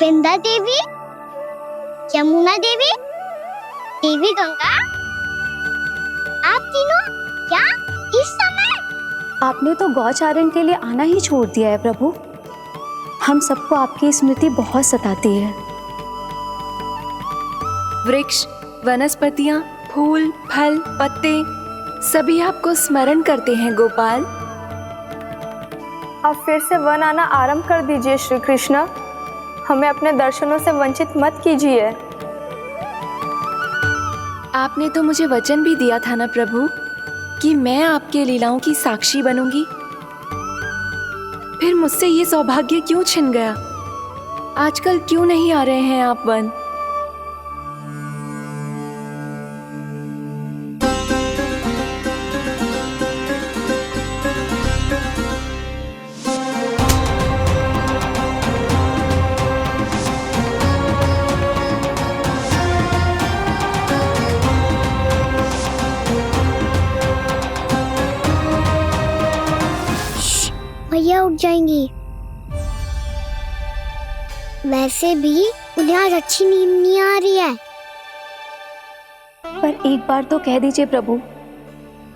वृंदा देवी, यमुना देवी, देवी गंगा, आप तीनों क्या इस समय? आपने तो गौचारण के लिए आना ही छोड़ दिया है प्रभु। हम सबको आपकी स्मृति बहुत सताती है। वृक्ष, वनस्पतियां, फूल, फल, पत्ते सभी आपको स्मरण करते हैं गोपाल। अब फिर से वन आना आरंभ कर दीजिए श्री कृष्ण। हमें अपने दर्शनों से वंचित मत कीजिए। आपने तो मुझे वचन भी दिया था ना प्रभु कि मैं आपके लीलाओं की साक्षी बनूंगी। फिर मुझसे ये सौभाग्य क्यों छिन गया? आजकल क्यों नहीं आ रहे हैं आप वन? भैया उठ जाएंगी। वैसे भी उन्हें आज अच्छी नींद नहीं आ रही है। पर एक बार तो कह दीजिए प्रभु,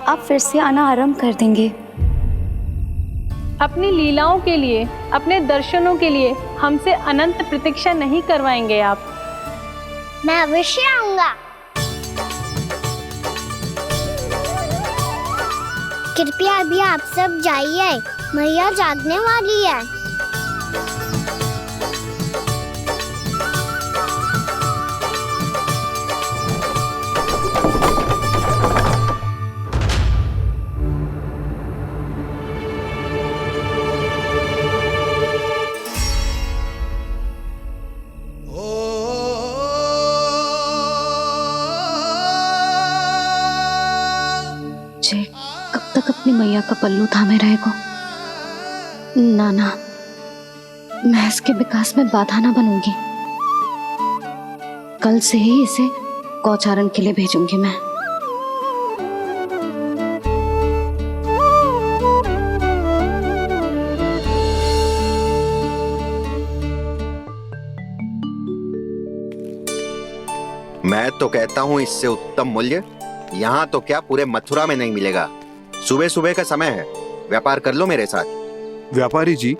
आप फिर से आना आरंभ कर देंगे। अपनी लीलाओं के लिए, अपने दर्शनों के लिए हमसे अनंत प्रतीक्षा नहीं करवाएंगे आप? मैं अवश्य आऊंगा। कृपया अभी आप सब जाइए, मैया जागने वाली है। जे कब तक अपनी मैया का पल्लू थामे रहेगा? ना, मैं इसके विकास में बाधा ना बनूंगी। कल से ही इसे गौचारण के लिए भेजूंगी मैं। मैं तो कहता हूँ इससे उत्तम मूल्य यहाँ तो क्या पूरे मथुरा में नहीं मिलेगा। सुबह सुबह का समय है, व्यापार कर लो मेरे साथ। व्यापारी जी,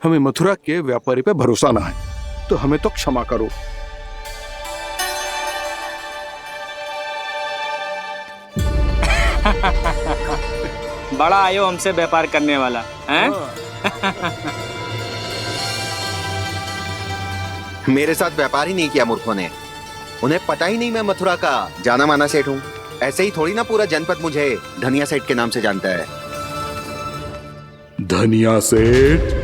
हमें मथुरा के व्यापारी पे भरोसा ना है, तो हमें तो क्षमा करो। बड़ा आयो हमसे व्यापार करने वाला हैं? मेरे साथ व्यापार ही नहीं किया मूर्खों ने। उन्हें पता ही नहीं मैं मथुरा का जाना माना सेठ हूँ। ऐसे ही थोड़ी ना पूरा जनपद मुझे धनिया सेठ के नाम से जानता है। धनिया सेठ?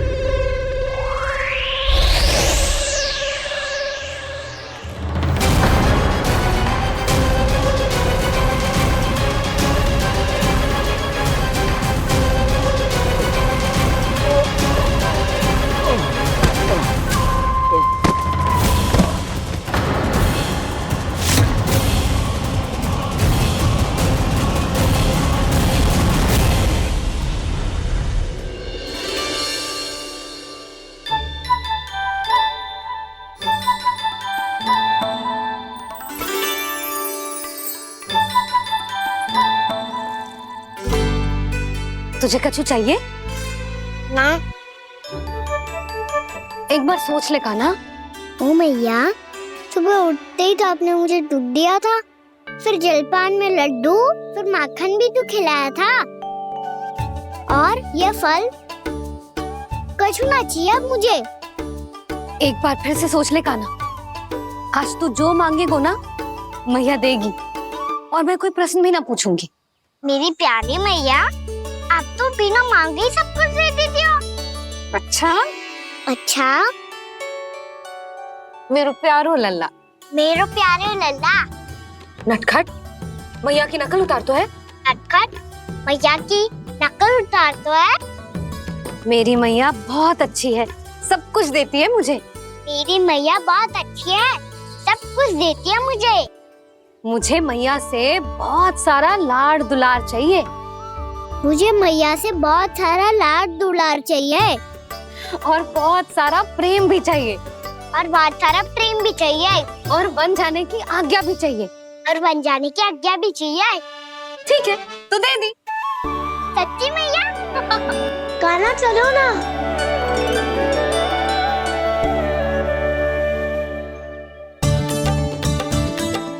तुझे कछु चाहिए? ना। एक बार सोच ले कान्हा। ओ मैया, सुबह उठते ही तो आपने मुझे दूध दिया था, फिर जलपान में लड्डू, फिर माखन भी तो खिलाया था। और ये फल कछु ना चाहिए अब मुझे। एक बार फिर से सोच ले कान्हा। आज तू जो मांगेगो ना, मैया देगी, और मैं कोई प्रश्न भी ना पूछूंगी। मेरी प्यारी मैया, आप तो बिना मांगे ही सब कुछ दे देती हो। अच्छा मेरो प्यारो लल्ला। मेरो प्यारे लल्ला। नटखट, मैया की नकल उतार तो है। नटखट, मैया की नकल उतार तो है। मेरी मैया बहुत अच्छी है, सब कुछ देती है मुझे। मेरी मैया बहुत अच्छी है, सब कुछ देती है मुझे। मुझे मैया से बहुत सारा लाड़ दुलार चाहिए। मुझे मैया से बहुत सारा लाड दुलार चाहिए। और बहुत सारा प्रेम भी चाहिए, और बहुत सारा प्रेम भी चाहिए, और बन जाने की आज्ञा भी चाहिए। और बन जाने की आज्ञा भी चाहिए। ठीक है, तो दे दी। सच्ची मैया? गाना चलो ना।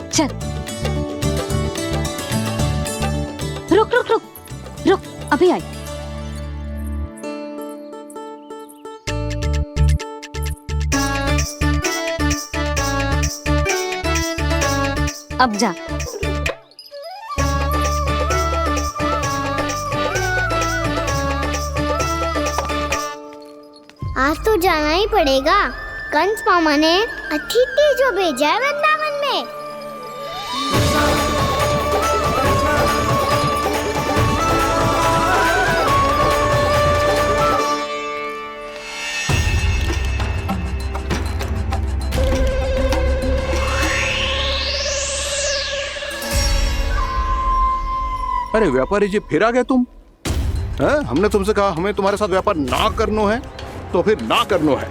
चल, रुक रुक रुक रुक, अभी आई। अब जा। आज तो जाना ही पड़ेगा। कंस मामा ने अतिथि जो भेजा है वृंदावन में। अरे व्यापारी जी, फिर आ गए तुम? हैं? हमने तुमसे कहा हमें तुम्हारे साथ व्यापार ना करनो है, तो फिर ना करनो है।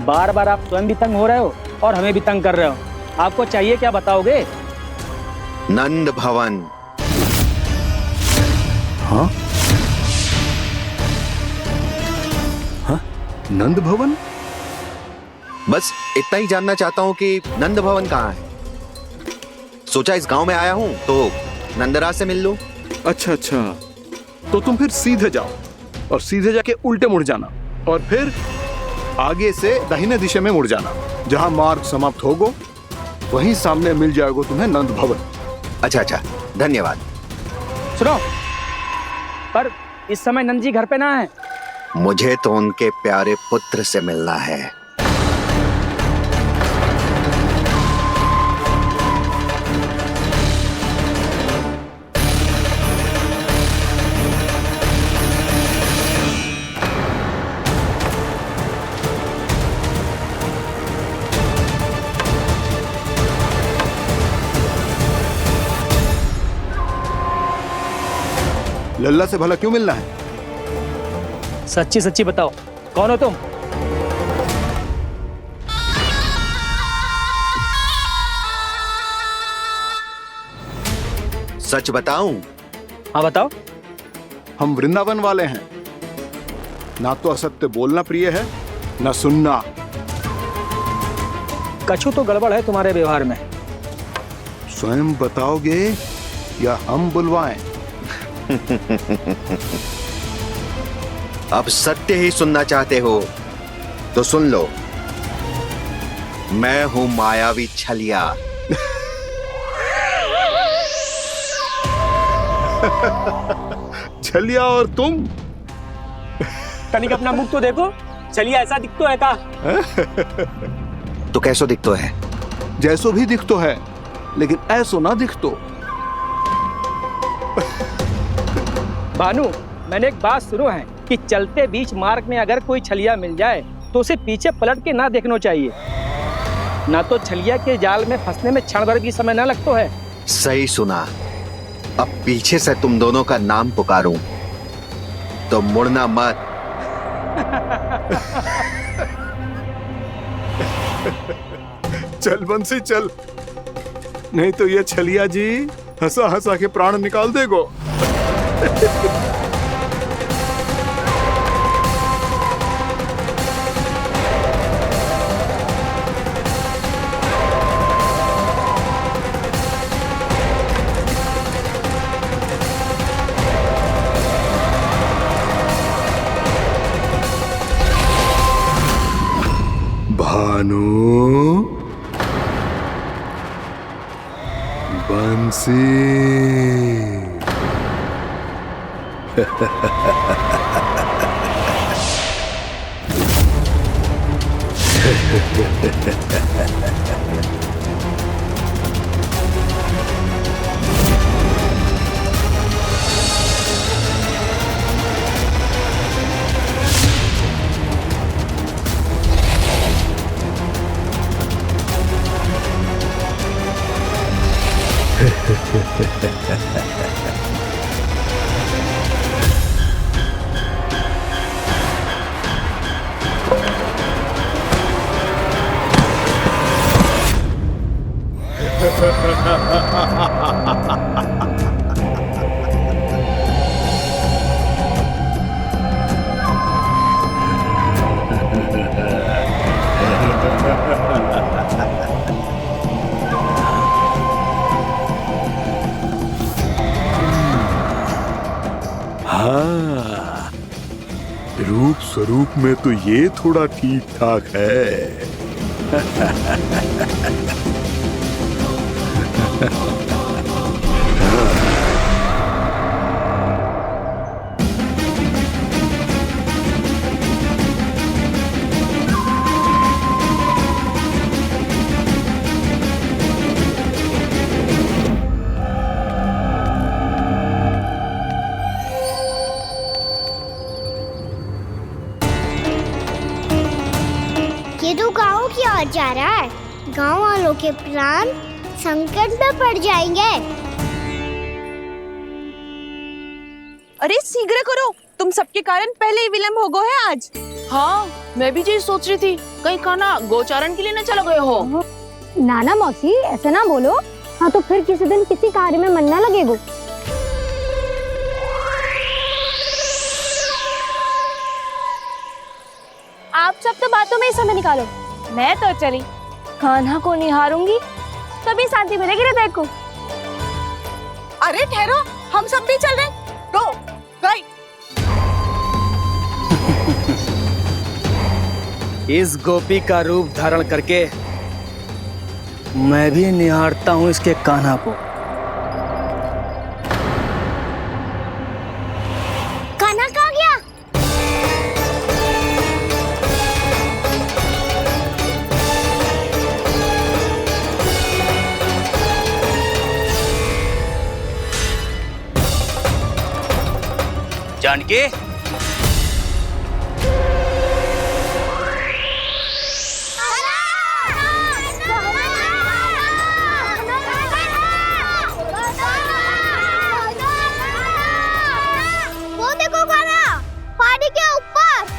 बार बार आप स्वयं भी तंग हो रहे हो और हमें भी तंग कर रहे हो। आपको चाहिए क्या बताओगे? नंद भवन। हाँ? हाँ? नंद भवन? बस इतना ही जानना चाहता हूँ कि नंद भवन कहाँ है। सोचा इस गांव में आया हूँ तो नंदराज से मिल लूं। अच्छा अच्छा, तो तुम फिर सीधे जाओ और सीधे जाके उल्टे मुड़ जाना, और फिर आगे से दाहिने दिशा में मुड़ जाना। जहां मार्ग समाप्त होगो वहीं सामने मिल जाएगा तुम्हें नंद भवन। अच्छा अच्छा, धन्यवाद। सुनो, पर इस समय नंद जी घर पे ना है। मुझे तो उनके प्यारे पुत्र से मिलना है। लल्ला से भला क्यों मिलना है? सच्ची सच्ची बताओ, कौन हो तुम? सच बताऊं? हाँ बताओ। हम वृंदावन वाले हैं। ना तो असत्य बोलना प्रिय है, ना सुनना। कछु तो गड़बड़ है तुम्हारे व्यवहार में। स्वयं बताओगे या हम बुलवाएं? अब सत्य ही सुनना चाहते हो तो सुन लो। मैं हूं मायावी छलिया। छलिया और तुम? तनिक अपना मुख तो देखो, चलिए ऐसा दिखतो है का? तो कैसो दिखतो है? जैसो भी दिखतो है, लेकिन ऐसो ना दिखतो। भानु, मैंने एक बात सुनो है कि चलते बीच मार्ग में अगर कोई छलिया मिल जाए तो उसे पीछे पलट के ना देखना चाहिए, ना तो छलिया के जाल में फंसने में क्षण भर भी समय ना लगता है। सही सुना। अब पीछे से तुम दोनों का नाम पुकारूं तो मुड़ना मत। चल बंसी चल, नहीं तो ये छलिया जी हंसा हंसा के प्राण निकाल देगो। भानु, बंसी। हाँ, रूप स्वरूप में तो ये थोड़ा ठीक ठाक है। ये तो गाँव की ओर जा रहा है। गाँव वालों के प्राण संकट में पड़ जाएंगे। अरे शीघ्र करो, तुम सबके कारण पहले ही विलंब हो गए है आज। हाँ, मैं भी यही सोच रही थी, कहीं खाना गोचारण के लिए न चले गए हो। नाना मौसी ऐसे ना बोलो। हाँ तो फिर किसी दिन किसी कार्य में मन ना लगेगा। आप सब तो बातों में ही समय निकालो। मैं तो चली कान्हा को निहारूंगी, तभी शांति मिलेगी हृदय को। अरे ठहरो, हम सब भी चल रहे। रो गई। इस गोपी का रूप धारण करके मैं भी निहारता हूँ इसके कान्हा को। कान्हा कहाँ गया? जानकी, वो देखो कान्हा, पहाड़ी के ऊपर।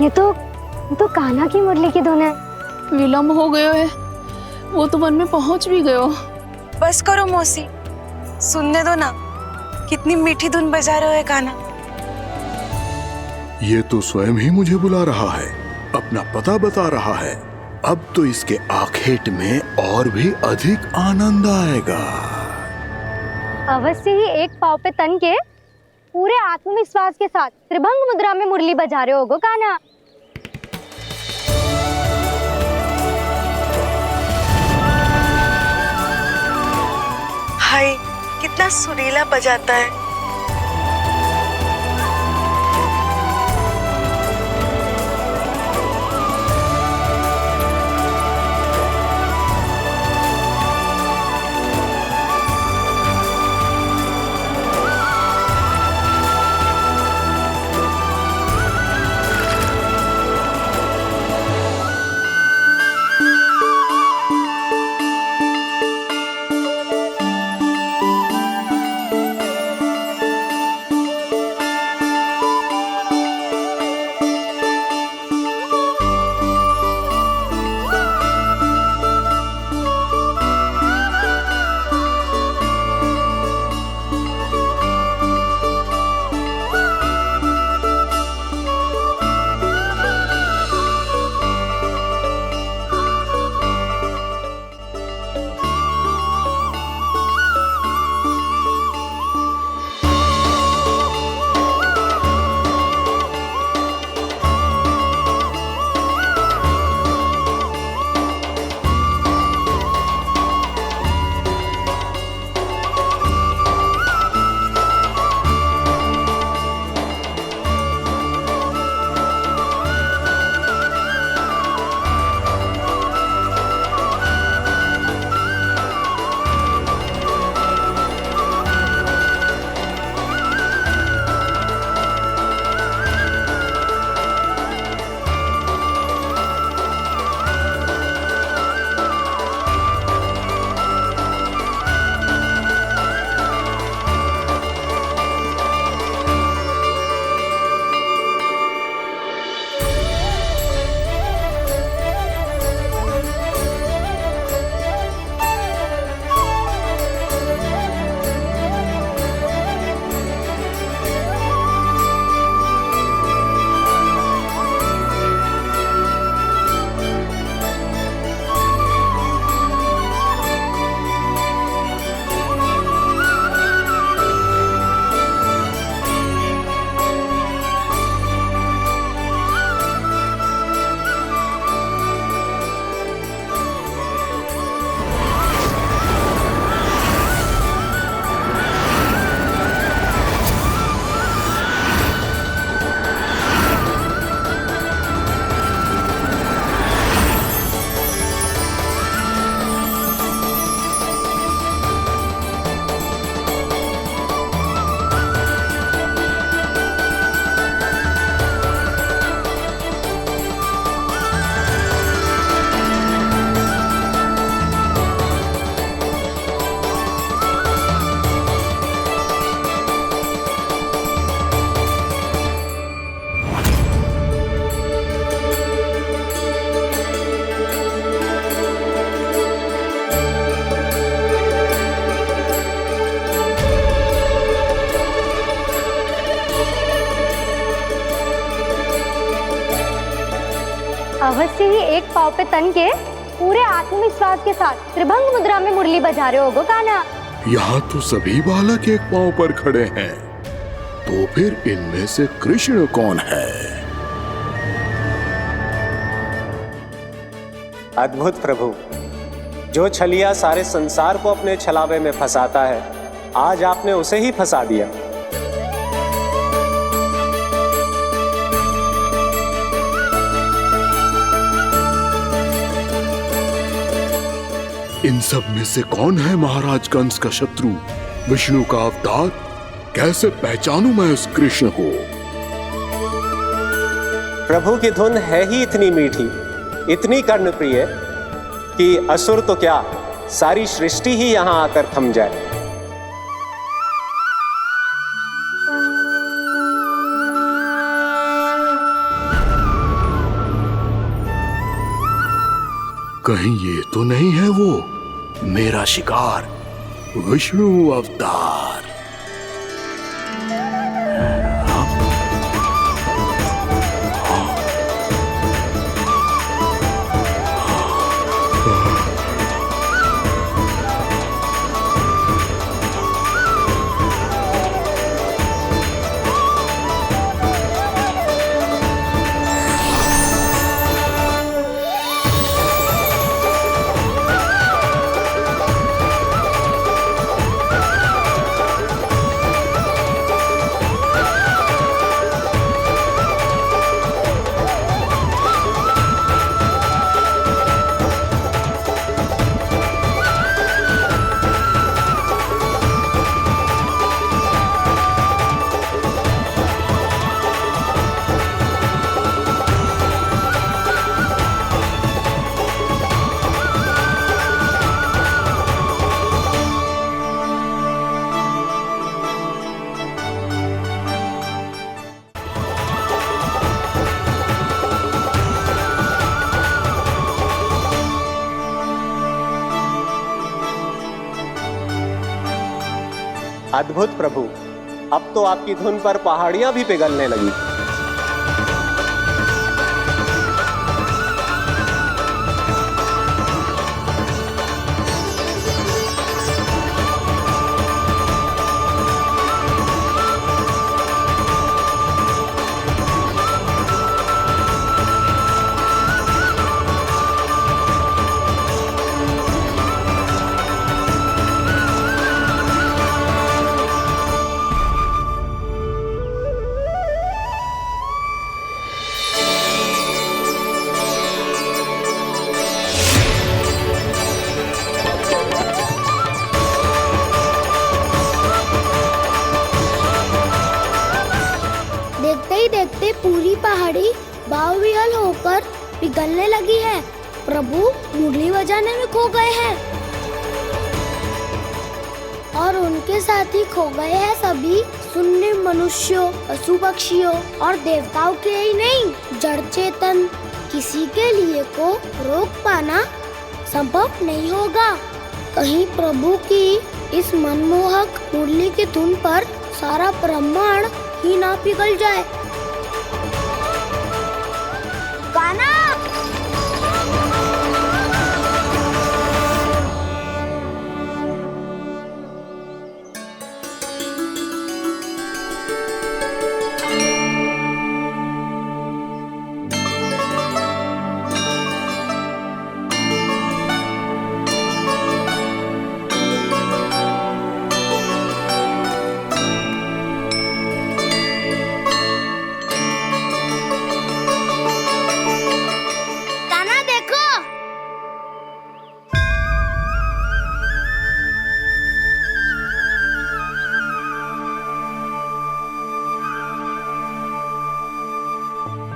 ये तो कान्हा की मुरली की धुन है। विलंब हो गयो है, वो तो वन में पहुंच भी गयो। बस करो मौसी, सुनने दो ना, कितनी मीठी धुन बजा रहे हो कान्हा। ये तो स्वयं ही मुझे बुला रहा है, अपना पता बता रहा है। अब तो इसके आखेट में और भी अधिक आनंद आएगा। अवश्य ही एक पाँव पे तन के पूरे आत्मविश्वास के साथ त्रिभंग मुद्रा में मुरली बजा रहे होगो कान्हा। हाय, कितना सुरीला बजाता है। अवश्य ही एक पाव पे तन के पूरे आत्मविश्वास के साथ त्रिभंग मुद्रा में मुरली बजा रहे होगो कान्हा। यहाँ तो सभी बालक एक पांव पर खड़े हैं, तो फिर इनमें से कृष्ण कौन है? अद्भुत प्रभु, जो छलिया सारे संसार को अपने छलावे में फंसाता है, आज आपने उसे ही फंसा दिया। इन सब में से कौन है महाराज कंस का शत्रु, विष्णु का अवतार? कैसे पहचानूं मैं उस कृष्ण को? प्रभु की धुन है ही इतनी मीठी, इतनी कर्णप्रिय कि असुर तो क्या, सारी सृष्टि ही यहां आकर थम जाए। कहीं ये तो नहीं है वो मेरा शिकार, विष्णु अवतार? अद्भुत प्रभु, अब तो आपकी धुन पर पहाड़ियां भी पिघलने लगी। देखते ही देखते पूरी पहाड़ी बावरियल होकर पिघलने लगी है। प्रभु मुरली बजाने में खो गए हैं और उनके साथ ही खो गए हैं सभी सुनने मनुष्यों, पशु पक्षियों और देवताओं के ही नहीं, जड़ चेतन किसी के लिए को रोक पाना संभव नहीं होगा। कहीं प्रभु की इस मनमोहक मुरली की धुन पर सारा ब्रह्मांड ही ना पिघल जाए। गाना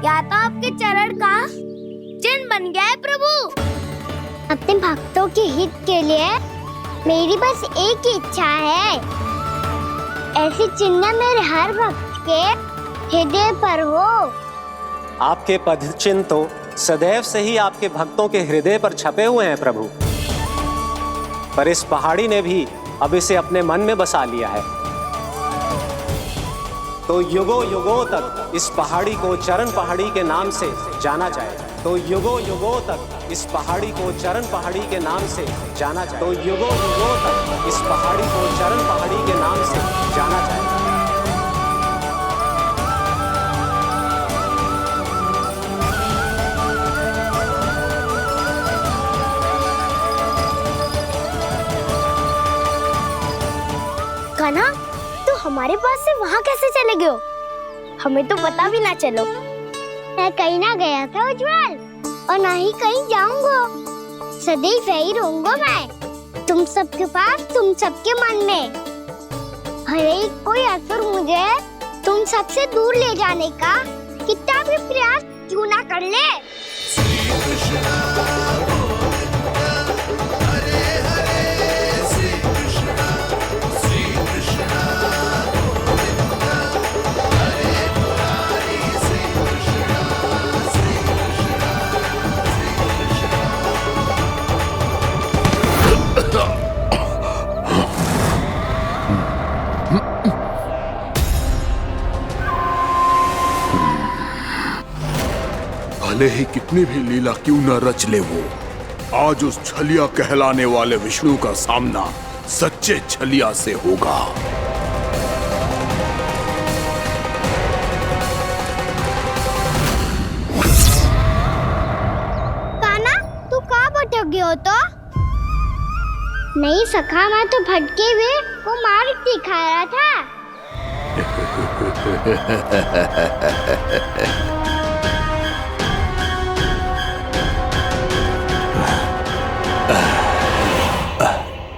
या तो आपके चरण का चिन्ह बन गया है प्रभु। अपने भक्तों के हित के लिए मेरी बस एक ही इच्छा है, ऐसी चिन्ह मेरे हर भक्त के हृदय पर हो। आपके पद चिन्ह तो सदैव से ही आपके भक्तों के हृदय पर छपे हुए हैं प्रभु, पर इस पहाड़ी ने भी अब इसे अपने मन में बसा लिया है। तो युगों युगों तक इस पहाड़ी को चरण पहाड़ी के नाम से जाना जाए। तो युगों युगों तक इस पहाड़ी को चरण पहाड़ी के नाम से जाना जाए। तो युगों युगों तक इस पहाड़ी को चरण पहाड़ी के नाम से जाना जाए। कान्हा, तू हमारे पास से वहाँ कैसे चले गए हो? हमें तो पता भी ना चलो। मैं कहीं ना गया था उज्जवल, और ना ही कहीं जाऊंगा। सदैव यही रहूंगा मैं, तुम सबके पास, तुम सबके मन में। भले ही कोई असुर मुझे तुम सबसे दूर ले जाने का कितना भी प्रयास क्यों ना कर ले। भले ही कितनी भी लीला क्यों न रच ले वो, आज उस छलिया कहलाने वाले विष्णु का सामना सच्चे छलिया से होगा। कान्हा, तू कहाँ भटक गए हो? तो नहीं सखा, मैं तो भटके हुए को मार्ग दिखा रहा था।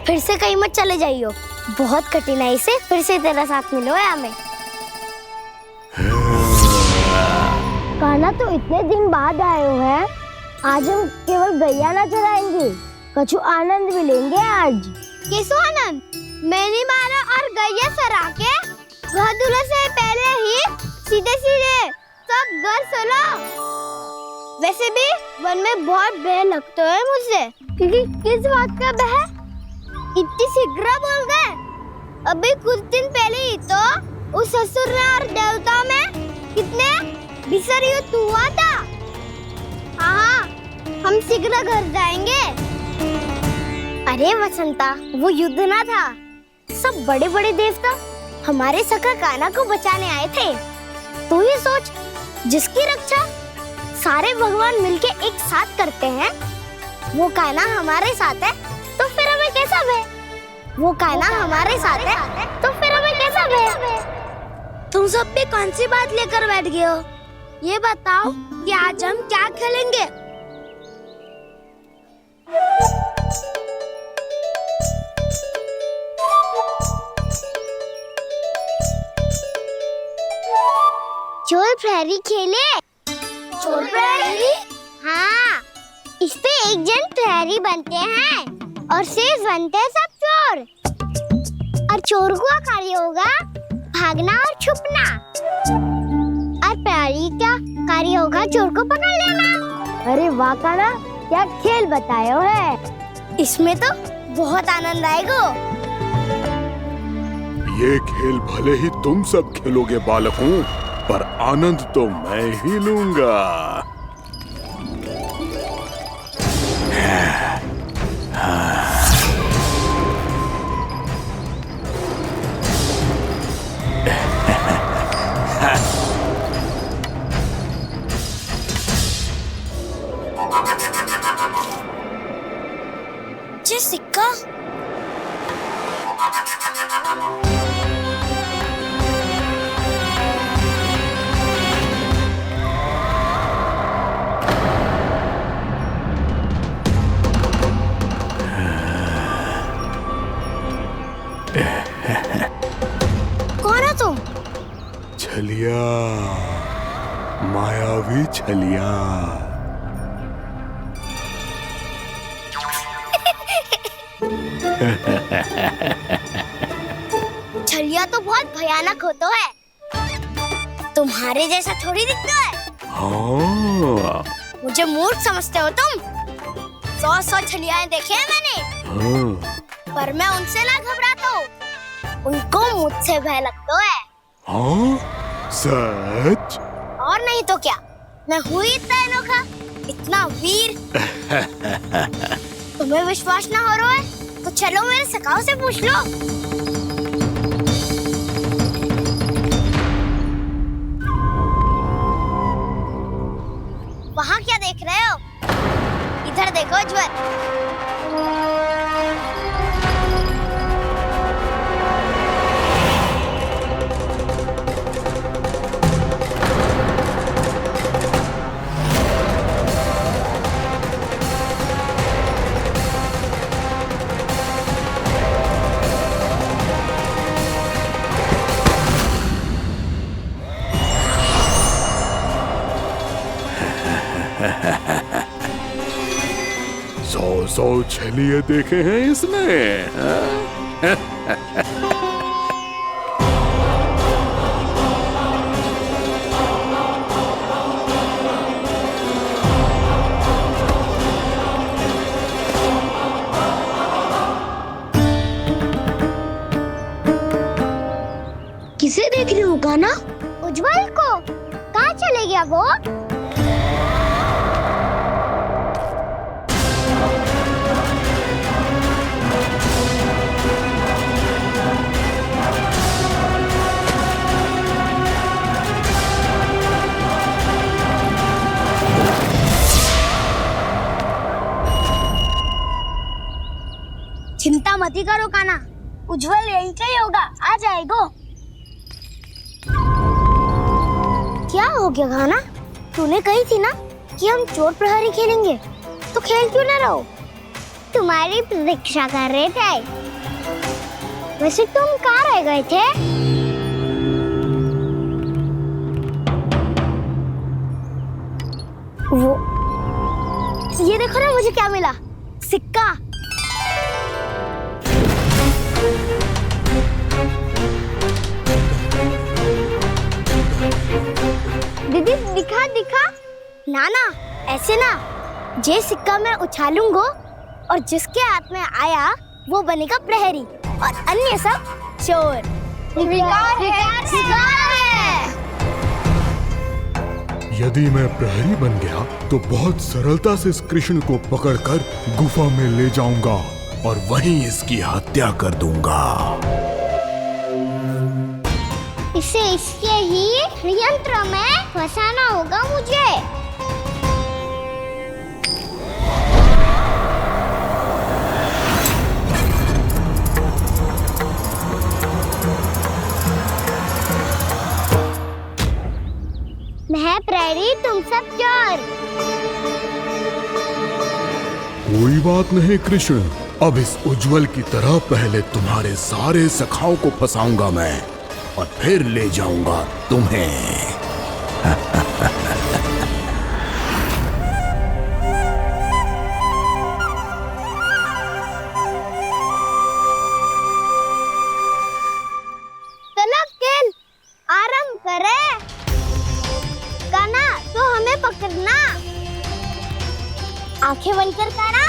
फिर से कहीं मत चले जाइयो, बहुत कठिनाई से फिर से तेरा साथ मिलो है हमें। कान्हा, तो इतने दिन बाद आए हो हैं, आज हम केवल गैया ना चराएंगे, कछु आनंद भी लेंगे आज। किसो आनंद? मैंने मारा और गैया चरा के घर दूल्हे से पहले ही सीधे सीधे सब घर चला। वैसे भी वन में बहुत भय लगता है मुझे, क्योंकि किस बात का भय? इतनी शीघ्र बोल गए। अभी कुछ दिन पहले ही तो उस ससुर और देवता में कितने भीषण युद्ध हुआ था। हाँ, हम शीघ्र घर जाएंगे। अरे वसंता, वो युद्ध ना था, सब बड़े बड़े देवता हमारे सखा कान्हा को बचाने आए थे। तू ही सोच, जिसकी रक्षा सारे भगवान मिलके एक साथ करते हैं, वो कान्हा हमारे साथ है तो फिर हमें कैसा भय? वो कान्हा हमारे साथ है तो फिर हमें कैसा भय? तुम सब भी कौन सी बात लेकर बैठ गए हो? ये बताओ कि आज हम क्या खेलेंगे? चोर प्रहरी खेले। चोर प्रहरी? हाँ, इस पे एक जन प्रहरी बनते हैं और शेष बनते हैं सब चोर। और चोर का कार्य होगा भागना और छुपना, और प्रहरी का कार्य होगा चोर को पकड़ लेना। अरे वाह कान्हा, क्या खेल बताए हो है। इसमें तो बहुत आनंद आएगा। ये खेल भले ही तुम सब खेलोगे बालकों, पर आनंद तो मैं ही लूंगा। ये सिक्का कौन है तुम? छलिया, मायावी छलिया। छलिया तो बहुत भयानक होता है, तुम्हारे जैसा थोड़ी दिखता है। हाँ। मुझे मूर्ख समझते हो तुम? 100 छलियाएं देखे हैं मैंने। हाँ। पर मैं उनसे ना घबराता हूँ, उनको मुझसे भय लगता है। हाँ? सच? और नहीं तो क्या, मैं हूँ इतना अनोखा, इतना वीर। तुम्हें विश्वास ना हो रहा है तो चलो मेरे सखाओं से पूछ लो। वहाँ क्या देख रहे हो? इधर देखो उज्ज्वल। सौ छलिए देखे हैं इसने। किसे देख रही हो कान्हा? उज्ज्वल को। कहाँ चले गया वो? चिंता मत करो कान्हा, उज्ज्वल यही का ही होगा, आ जाएगा। क्या हो गया कान्हा? तूने कही थी ना कि हम चोर प्रहरी खेलेंगे, तो खेल क्यों ना रहो? तुम्हारी प्रतीक्षा कर रहे थे। वैसे तुम कहाँ रह गए थे? वो ये देखो ना, मुझे क्या मिला? सिक्का। दीदी दिखा दिखा। ना ना, ऐसे ना, जे सिक्का मैं उछालूंगा और जिसके हाथ में आया वो बनेगा प्रहरी, और अन्य सब चोर। स्वीकार है। यदि मैं प्रहरी बन गया तो बहुत सरलता से इस कृष्ण को पकड़कर गुफा में ले जाऊंगा और वहीं इसकी हत्या कर दूंगा। इसे इसके ही षड्यंत्र में फंसाना होगा मुझे। मैं प्रहरी, तुम सब चोर। कोई बात नहीं कृष्ण, अब इस उज्जवल की तरह पहले तुम्हारे सारे सखाओं को फंसाऊंगा मैं और फिर ले जाऊंगा तुम्हें। चलो खेल आरंभ करें। कान्हा, तो हमें पकड़ना। आंखें बंद कर कान्हा।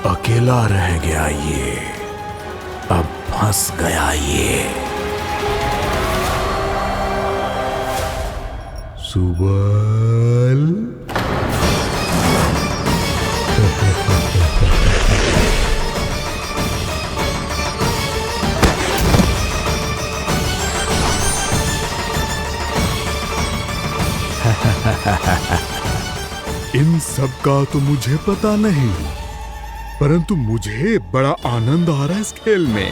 अकेला रह गया ये, अब फंस गया ये। सुबल। इन सब का तो मुझे पता नहीं, परंतु मुझे बड़ा आनंद आ रहा है इस खेल में।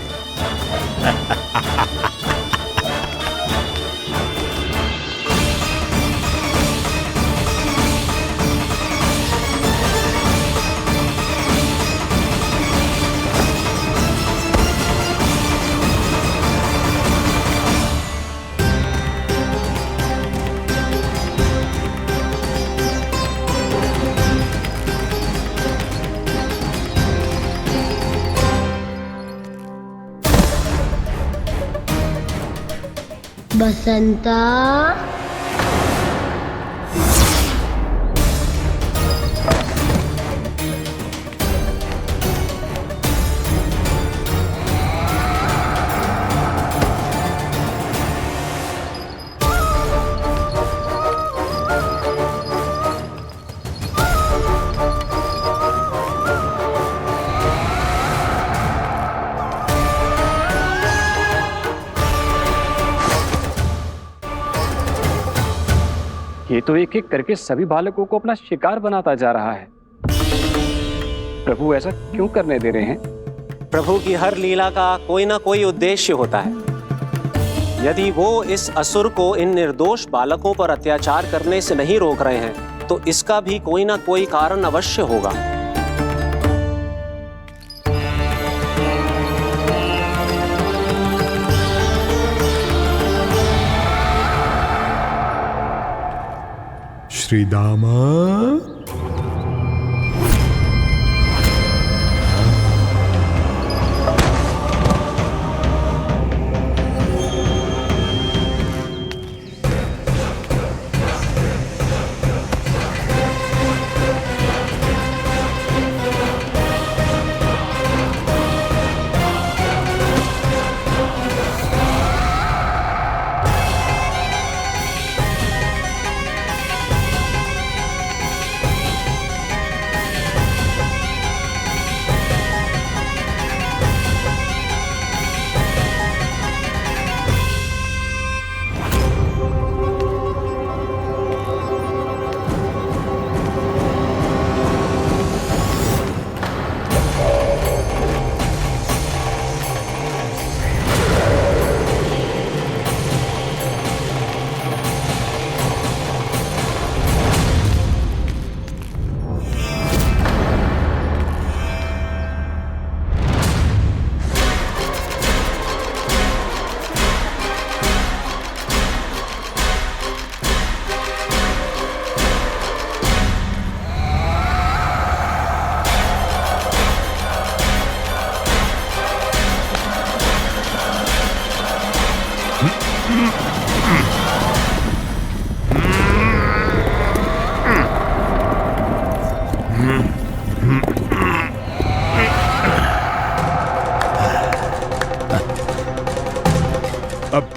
बसंता, ये तो एक एक करके सभी बालकों को अपना शिकार बनाता जा रहा है। प्रभु ऐसा क्यों करने दे रहे हैं? प्रभु की हर लीला का कोई ना कोई उद्देश्य होता है। यदि वो इस असुर को इन निर्दोष बालकों पर अत्याचार करने से नहीं रोक रहे हैं तो इसका भी कोई ना कोई कारण अवश्य होगा। श्रीदामा,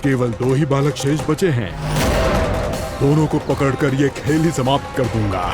केवल 2 ही बालक शेष बचे हैं। दोनों को पकड़कर ये खेल ही समाप्त कर दूंगा।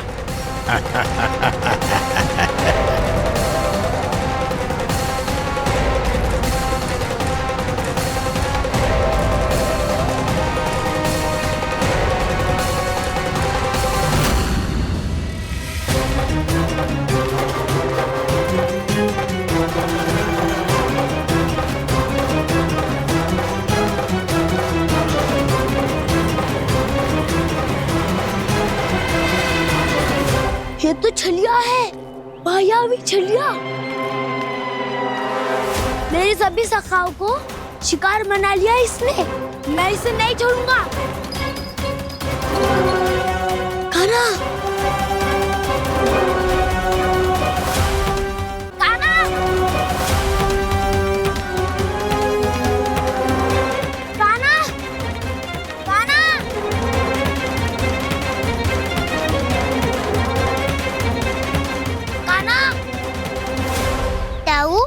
ये तो छलिया है, मायावी छलिया। मेरे सभी सखाओं को शिकार बना लिया इसने। मैं इसे नहीं छोड़ूंगा। कान्हा, कान्हा, कान्हा, कान्हा। कान्हा, ताऊ,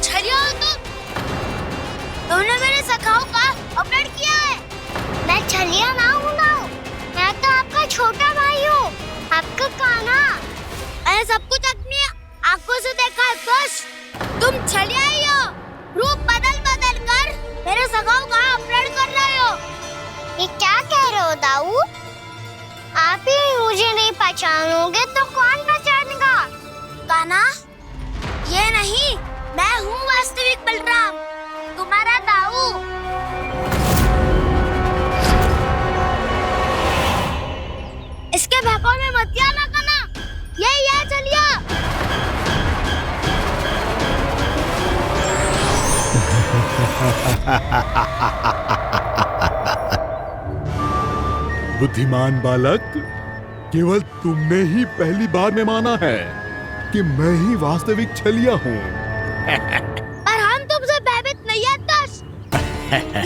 छलिया हो तुमने मेरे सखाओं का अपहरण किया है। मैं छलिया ना हूँ ना, मैं तो आपका छोटा भाई हूँ, आपका कान्हा। मैंने सब कुछ अपनी आंखों से देखा है। बस तुम छलिया ही हो, रूप बदल बदल कर मेरे सखाओं का अपहरण कर रहे हो। ये क्या कह रहे हो दाऊ? आप ही मुझे नहीं पहचानोगे तो कौन पहचानेगा? कान्हा, ये नहीं, मैं हूँ वास्तविक बलराम, तुम्हारा दाऊ। इसके बहकावे में मत आना कान्हा, यही है छलिया। बुद्धिमान बालक, केवल तुमने ही पहली बार में माना है कि मैं ही वास्तविक छलिया हूँ। पर हम तुमसे भयभीत नहीं है दस।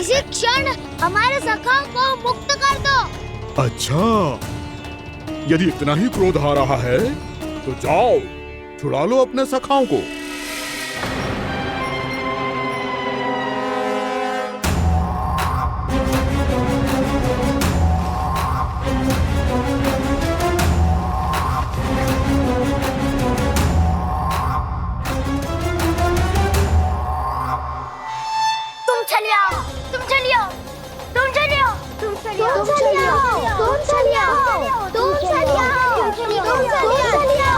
इसी क्षण हमारे सखाओं को मुक्त कर दो। अच्छा, यदि इतना ही क्रोध आ रहा है तो जाओ, छुड़ा लो अपने सखाओं को। तुम छलिया, तुम छलिया, तुम छलिया, तुम छलिया, तुम छलिया, तुम छलिया, तुम छलिया, तुम छलिया।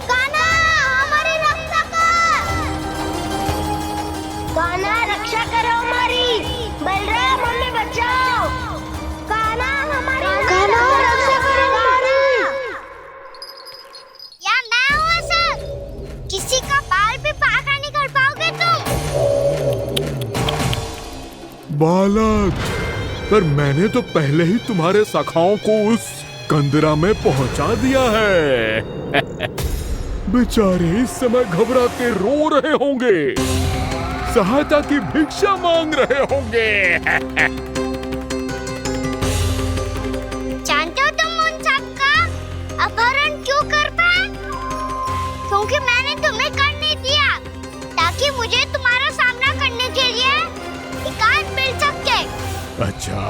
कान्हा, हमारी रक्षा कर। कान्हा, रक्षा करो हमारी। बलराम, हमें बचाओ। कान्हा, हमारी रक्षा करो हमारी। या मैं हूँ ऐसा, किसी का बाल भी पाका नहीं कर पाओगे तुम। बालक, पर मैंने तो पहले ही तुम्हारे सखाओं को उस कंदरा में पहुंचा दिया है। बेचारे इस समय घबरा के रो रहे होंगे, सहायता की भिक्षा मांग रहे होंगे। जानते हो तुम उन सबका अपहरण क्यों कर पाए? क्योंकि मैंने तुम्हें कर नहीं दिया, ताकि मुझे तुम्हारा सामना करने के लिए एकांत मिल सके। अच्छा।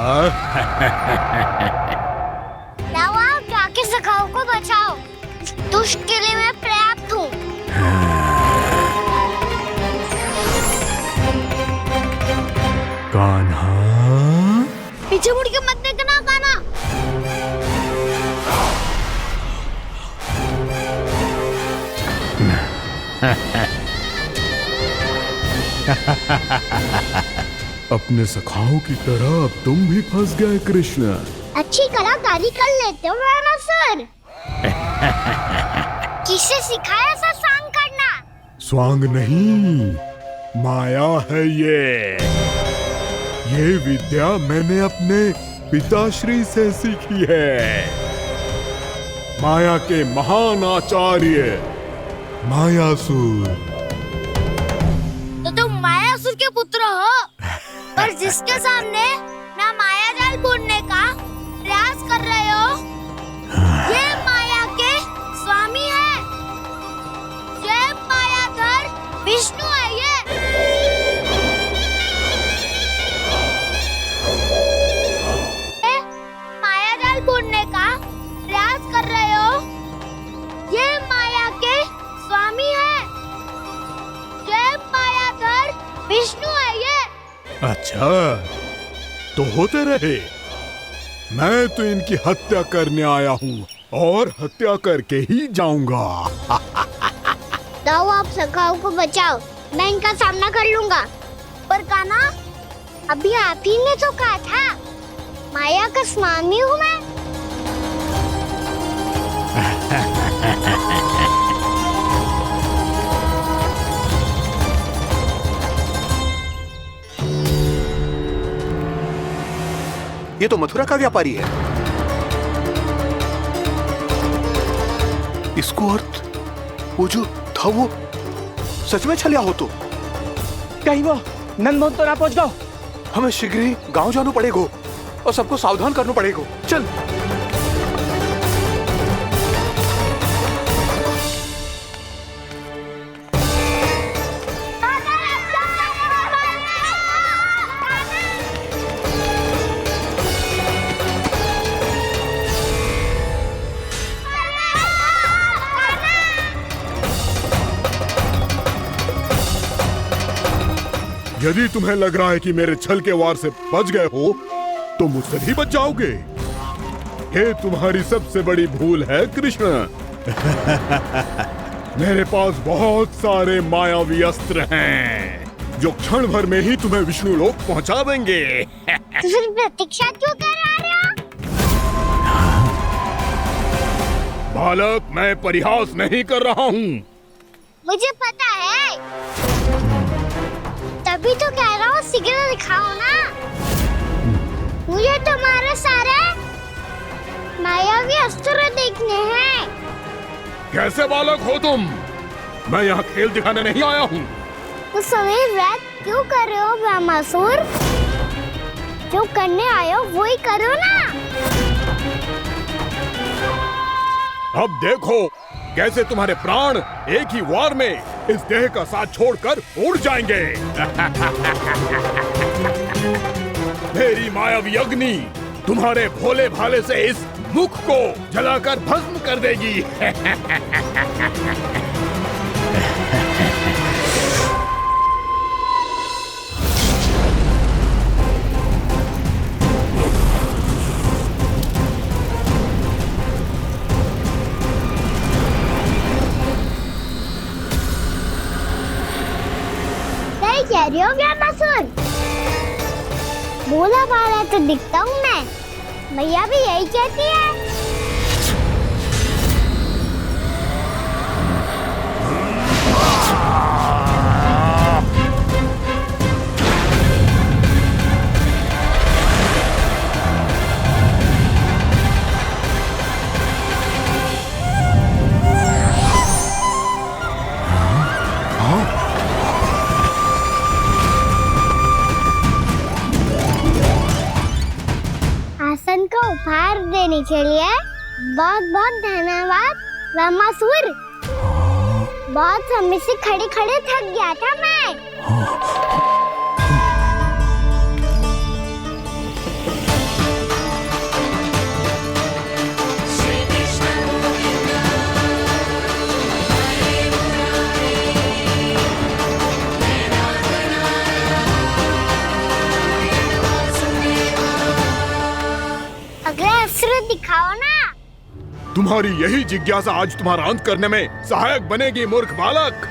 लाओ, आओ, जाके सखाओं को बचाओ। इस दुष्ट के लिए मैं पर्याप्त हूँ। कान्हा, पीछे मुड़ के मत देखना कान्हा। अपने सखाओं की तरह अब तुम भी फंस गए कृष्ण। अच्छी कलाकारी कर लेते हो मेरा सर। किससे सिखाया ऐसा सांग करना? स्वांग नहीं, माया है ये विद्या मैंने अपने पिताश्री से सीखी है। माया के महान आचार्य मायासुर। तो तुम मायासुर के पुत्र हो, पर जिसके सामने मैं माया जाल बुनने का प्रयास कर रहे हो, ये माया के स्वामी है। अच्छा, तो होते रहे। मैं तो इनकी हत्या करने आया हूँ और हत्या करके ही जाऊंगा। दाऊ, आप सखाओ को बचाओ, मैं इनका सामना कर लूंगा। पर कान्हा, अभी आप ही ने तो कहा था माया का स्वामी हूँ मैं। ये तो मथुरा का व्यापारी है। इसको अर्थ वो जो था वो सच में छलिया हो तो कहीं वो नंदमोहन तो ना पहुंच गओ। हमें शीघ्र ही गांव जाना पड़ेगा और सबको सावधान करना पड़ेगा। चल। यदि तुम्हें लग रहा है कि मेरे छल के वार से बच गए हो तो मुझसे भी बच जाओगे। ये तुम्हारी सबसे बड़ी भूल है कृष्ण। मेरे पास बहुत सारे मायावी अस्त्र हैं जो क्षण भर में ही तुम्हें विष्णु लोक पहुंचा देंगे। तो फिर प्रतीक्षा क्यों कर रहे हो? बालक, मैं परिहास नहीं कर रहा हूँ। मुझे पता है, तभी तो कह रहा हूँ शीघ्र दिखाओ ना। मुझे तुम्हारे सारे मायावी अस्त्र देखने हैं। कैसे बालक हो तुम? मैं यहाँ खेल दिखाने नहीं आया हूँ। उस समय व्रत क्यों कर रहे हो ब्रह्मासुर? जो करने आए हो वो ही करो ना। अब देखो कैसे तुम्हारे प्राण एक ही वार में इस देह का साथ छोड़कर उड़ जाएंगे। मेरी मायावी अग्नि तुम्हारे भोले भाले से इस मुख को जलाकर भस्म कर देगी। कह रही हो ब्रह्मासुर? बोला बाला तो दिखता हूँ मैं। मैया भी यही कहती है। आसन का उपहार देने के लिए बहुत बहुत धन्यवाद ब्रह्मासुर। बहुत समय से खड़े खड़े थक गया था मैं। अगला अस्त्र दिखाओ ना। तुम्हारी यही जिज्ञासा आज तुम्हारा अंत करने में सहायक बनेगी मूर्ख बालक।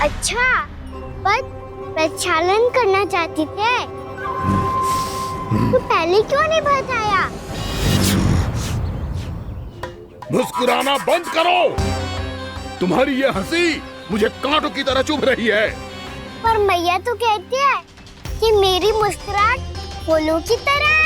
अच्छा, पर प्रक्षालन करना चाहती थे तो पहले क्यों नहीं बताया? मुस्कुराना बंद करो। तुम्हारी ये हंसी मुझे कांटों की तरह चुभ रही है। पर मैया तो कहती है कि मेरी मुस्कुराहट फूलों की तरह है।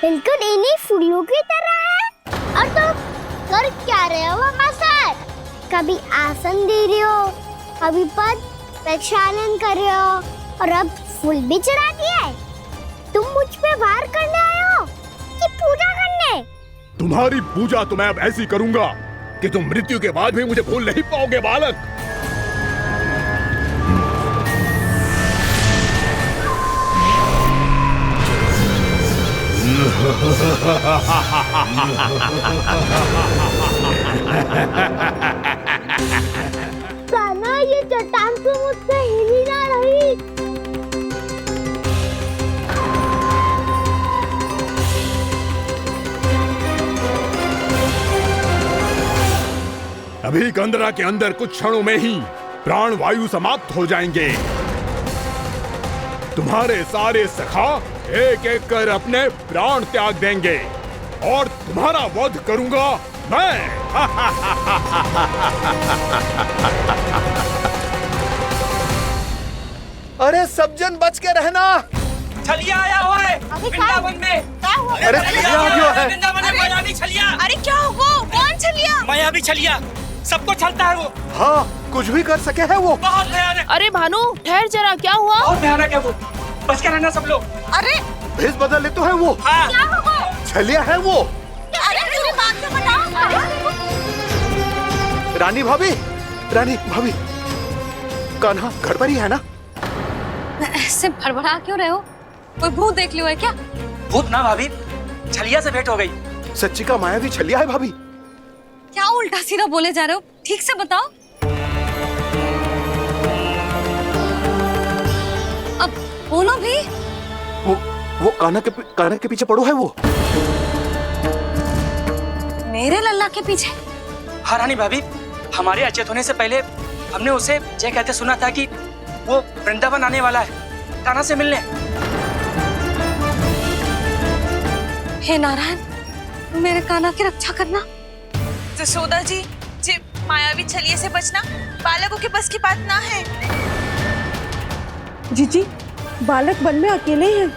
बिल्कुल इन्हीं फूलों की तरह है। और तुम कर क्या रहे हो वहाँ सर? कभी आसन दे रहे हो, कभी पद प्रक्षालन कर रहे हो और अब फूल भी चढ़ा दिए। तुम मुझ पे वार करने आए हो कि पूजा करने? तुम्हारी पूजा तो मैं अब ऐसी करूंगा कि तुम मृत्यु के बाद भी मुझे भूल नहीं पाओगे बालक। कान्हा, ये चट्टान तो मुझसे हिल ही ना रही। अभी कंदरा के अंदर कुछ क्षणों में ही प्राण वायु समाप्त हो जाएंगे। तुम्हारे सारे सखा एक एक कर अपने प्राण त्याग देंगे और तुम्हारा वध करूंगा मैं। अरे सब जन बच के रहना। छलिया आया हुआ है वृंदावन में। अरे छलिया आ गया है। वृंदावन में मायावी छलिया। अरे क्या हुआ? कौन छलिया? मायावी छलिया, सबको छलता है वो। हाँ, कुछ भी कर सके है वो। बहुत भयानक। अरे भानु, ठहर जरा, क्या हुआ? बहुत भयानक है वो, बच के रहना सब लोग। अरे भेष बदल ले तो है वो। हाँ। क्या हुआ? छलिया है वो। अरे मेरी बात तो बताओ। रानी भाभी, रानी भाभी, कान्हा घर पर ही है ना? ऐसे भड़बड़ा क्यों रहे हो? कोई भूत देख लियो है क्या? भूत ना भाभी, छलिया से भेंट हो गई। सच्ची का मायावी छलिया है भाभी। क्या उल्टा सीधा बोले जा रहे हो? ठीक से बताओ। अब बोलो भी। वो कान्हा के पीछे पड़ो है वो। मेरे लल्ला के पीछे? हाँ रानी भाभी, हमारे अचेत होने से पहले हमने उसे ये कहते सुना था कि वो वृंदावन आने वाला है कान्हा से मिलने। हे नारायण, मेरे कान्हा की रक्षा करना। जसोदा जी, मायावी छलिए से बचना बालकों के बस की बात ना है। जीजी, बालक वन में अकेले हैं।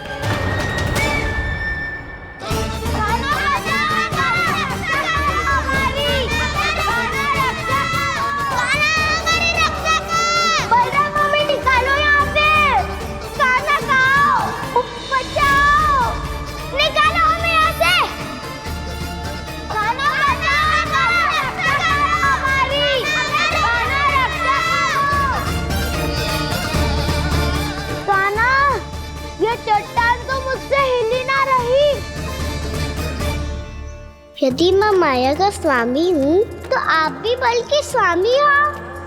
यदि मैं माया का स्वामी हूँ तो आप भी बल के स्वामी हो।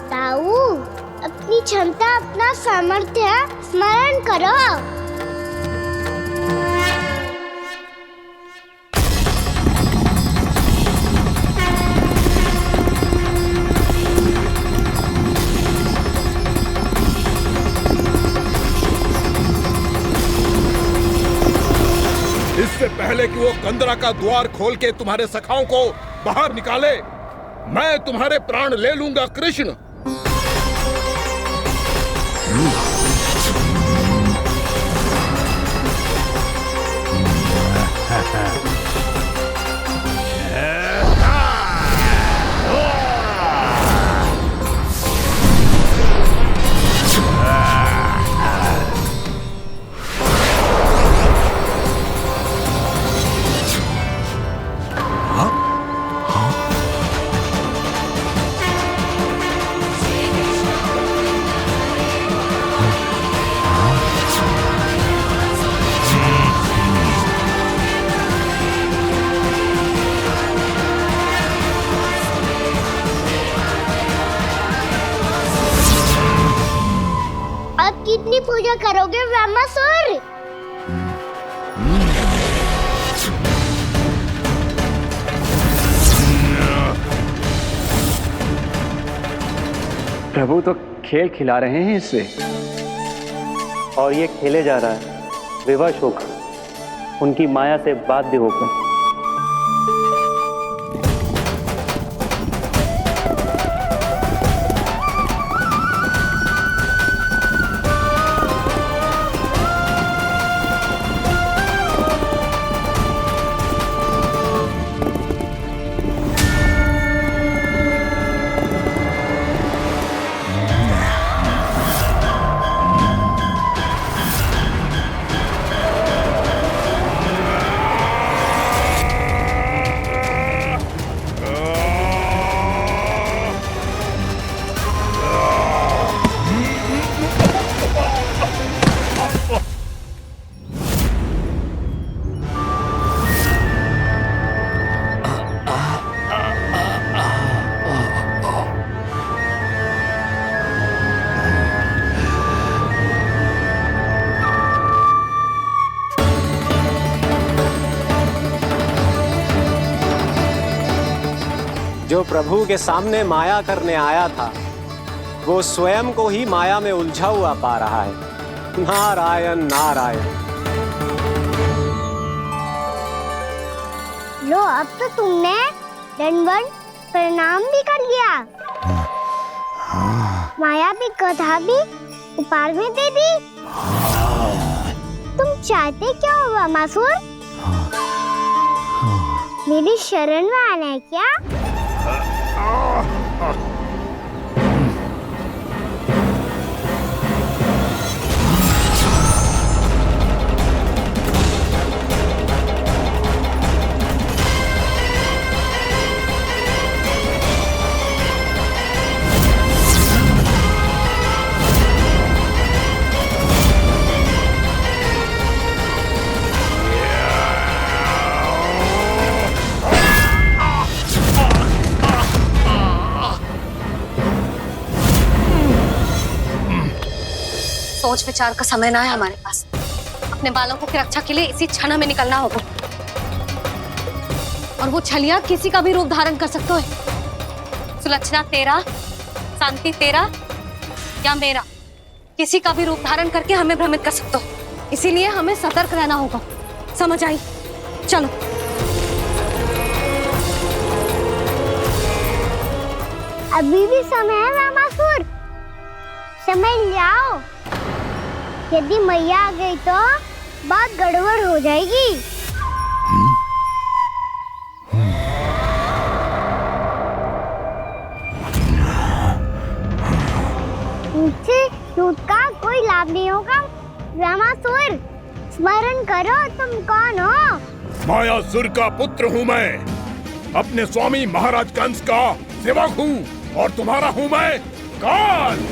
ताऊ, अपनी क्षमता, अपना सामर्थ्य स्मरण करो। इससे पहले कि वो कंदरा का द्वार खोल के तुम्हारे सखाओं को बाहर निकाले, मैं तुम्हारे प्राण ले लूंगा कृष्ण। कितनी पूजा करोगे ब्रह्मासुर? प्रभु तो खेल खिला रहे हैं इससे, और ये खेले जा रहा है विवश होकर, उनकी माया से बाध्य होकर। जो प्रभु के सामने माया करने आया था वो स्वयं को ही माया में उलझा हुआ पा रहा है। नारायण नारायण। लो, अब तो तुमने दंडवत प्रणाम भी कर लिया, माया भी कथा भी उपहार में दे दी। तुम चाहते क्या हो वामासुर? मेरी शरण में आना है क्या? सोच विचार का समय ना है हमारे पास। अपने बालकों की रक्षा के लिए इसी क्षण हमें निकलना होगा। और वो छलिया किसी का भी रूप धारण कर सकते है। सुलक्षणा तेरा, शांति तेरा या मेरा, किसी का भी रूप धारण करके हमें भ्रमित कर सकते हो। इसीलिए हमें सतर्क रहना होगा। समझ आई? चलो। अभी भी समय है वामासुर, समझ जाओ। यदि मैया आ गई तो बात गड़बड़ हो जाएगी। मुझसे झूठ का कोई लाभ नहीं होगा। वामासुर, स्मरण करो तुम कौन हो? मायासुर का पुत्र हूँ मैं, अपने स्वामी महाराज कंस का सेवक हूँ, और तुम्हारा हूँ मैं काल।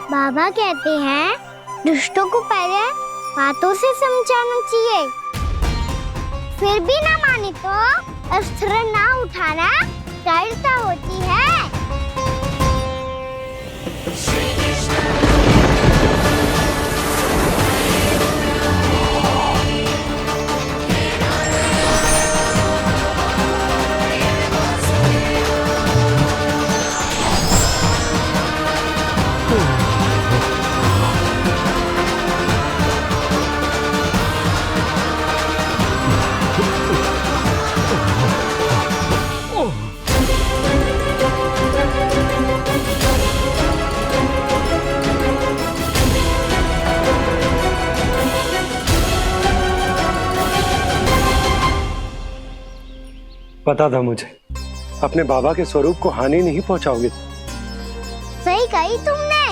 बाबा कहते हैं दुष्टों को पहले बातों से समझाना चाहिए, फिर भी ना माने तो अस्त्र ना उठाना दृढ़ता होती है। पता था मुझे, अपने बाबा के स्वरूप को हानि नहीं पहुंचाओगे। सही कही तुमने।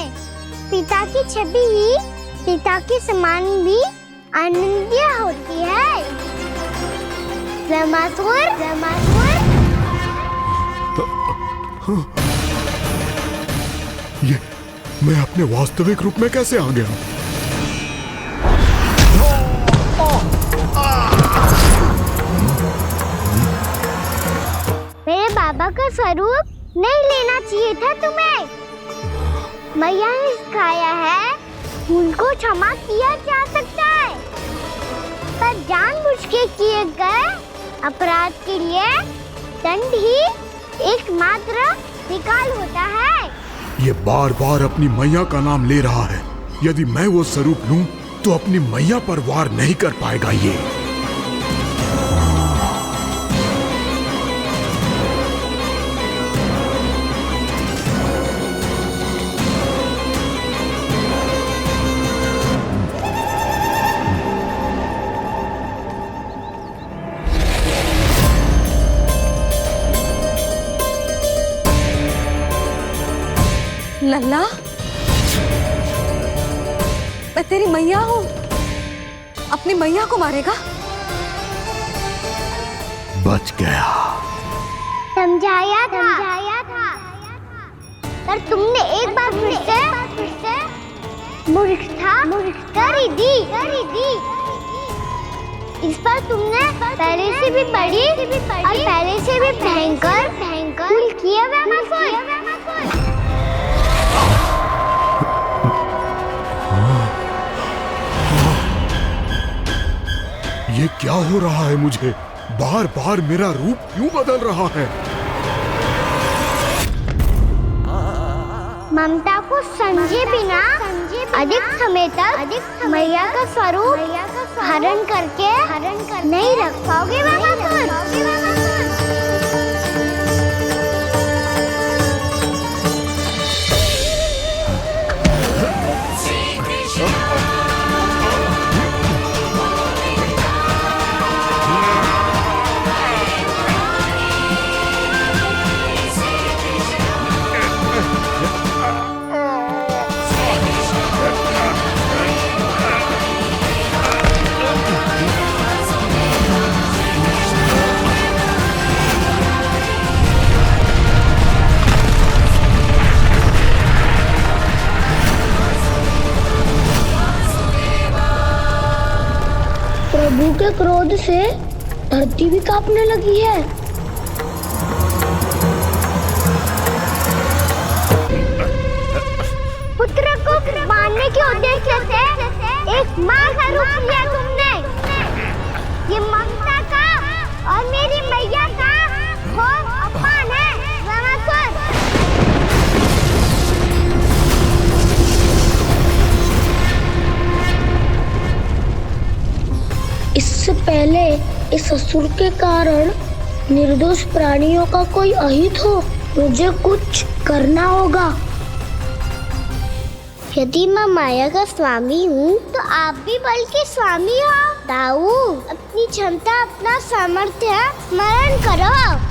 पिता की छवि ही पिता के समान भी आनंदीय होती है। वामासुर, वामासुर। ये मैं अपने वास्तविक रूप में कैसे आ गया? मेरे बाबा का स्वरूप नहीं लेना चाहिए था तुम्हें। मैया ने सिखाया है भूल को क्षमा किया जा सकता है, पर जानबूझ के किए गए अपराध के लिए दंड ही एकमात्र विकल्प होता है। ये बार बार अपनी मैया का नाम ले रहा है। यदि मैं वो स्वरूप लूं तो अपनी मैया पर वार नहीं कर पाएगा ये। लल्ला, मैं तेरी मैया हूँ, अपनी मैया को मारेगा? बच गया। समझाया था पर तुमने एक बार फिर से मूर्खता कर ही दी। इस पर तुमने पहले से भी बड़ी और पहले से भी भयंकर भूल किया ये क्या हो रहा है मुझे? बार बार मेरा रूप क्यों बदल रहा है? ममता को समझे बिना अधिक समय तक मैया का स्वरूप हरण करके नहीं रख पाओगे प्रभु के क्रोध से धरती भी कांपने लगी है। पुत्र को मारने के उद्देश्य से एक मां का रूप लिया तुमने। ये ममता का और मेरी मैया का घोर अपमान है रामासुर। इससे पहले इस असुर के कारण निर्दोष प्राणियों का कोई अहित हो, मुझे कुछ करना होगा। यदि मैं माया का स्वामी हूँ तो आप भी बल के स्वामी हो। दाऊ, अपनी क्षमता, अपना सामर्थ्य स्मरण करो।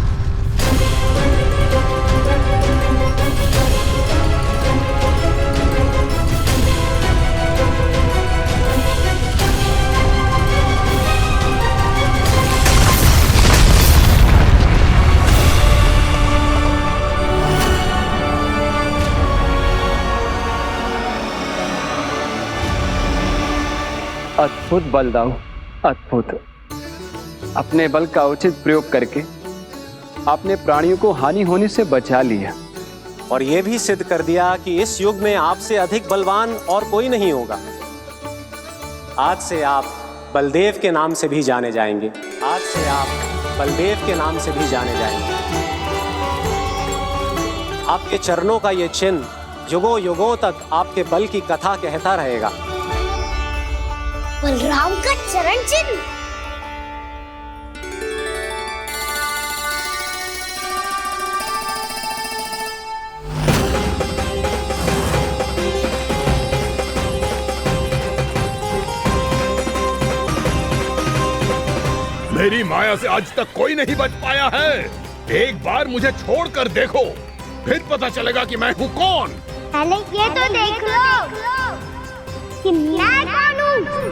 अद्भुत बलदाऊ, अद्भुत। अपने बल का उचित प्रयोग करके आपने प्राणियों को हानि होने से बचा लिया और ये भी सिद्ध कर दिया कि इस युग में आपसे अधिक बलवान और कोई नहीं होगा। आज से आप बलदेव के नाम से भी जाने जाएंगे। आज से आप बलदेव के नाम से भी जाने जाएंगे। आपके चरणों का ये चिन्ह युगों युगों तक आपके बल की कथा कहता रहेगा। बलराम का चरण चिन्ह। मेरी माया से आज तक कोई नहीं बच पाया है। एक बार मुझे छोड़कर देखो, फिर पता चलेगा कि मैं हूँ कौन। पहले ये तो देख लो कि मैं कौन हूँ।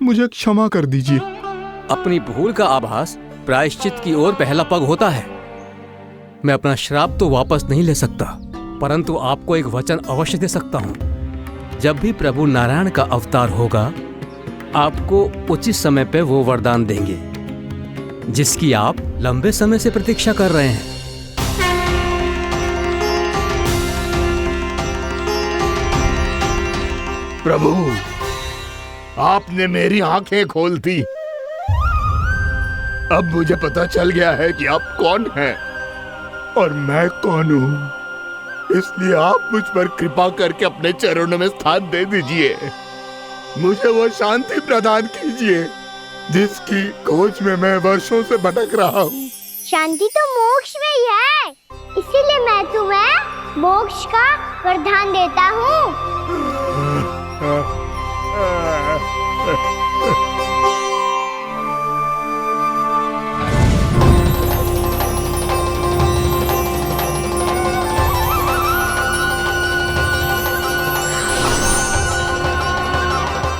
मुझे क्षमा कर दीजिए। अपनी भूल का आभास प्रायश्चित की ओर पहला पग होता है। मैं अपना श्राप तो वापस नहीं ले सकता, परंतु आपको एक वचन अवश्य दे सकता हूं। जब भी प्रभु नारायण का अवतार होगा, आपको उचित समय पे वो वरदान देंगे जिसकी आप लंबे समय से प्रतीक्षा कर रहे हैं। प्रभु, आपने मेरी आंखें खोल दी। अब मुझे पता चल गया है कि आप कौन हैं और मैं कौन हूँ, इसलिए आप मुझ पर कृपा करके अपने चरणों में स्थान दे दीजिए। मुझे वो शांति प्रदान कीजिए जिसकी खोज में मैं वर्षों से भटक रहा हूँ। शांति तो मोक्ष में ही है, इसीलिए मैं तुम्हें मोक्ष का वरदान देता हूँ।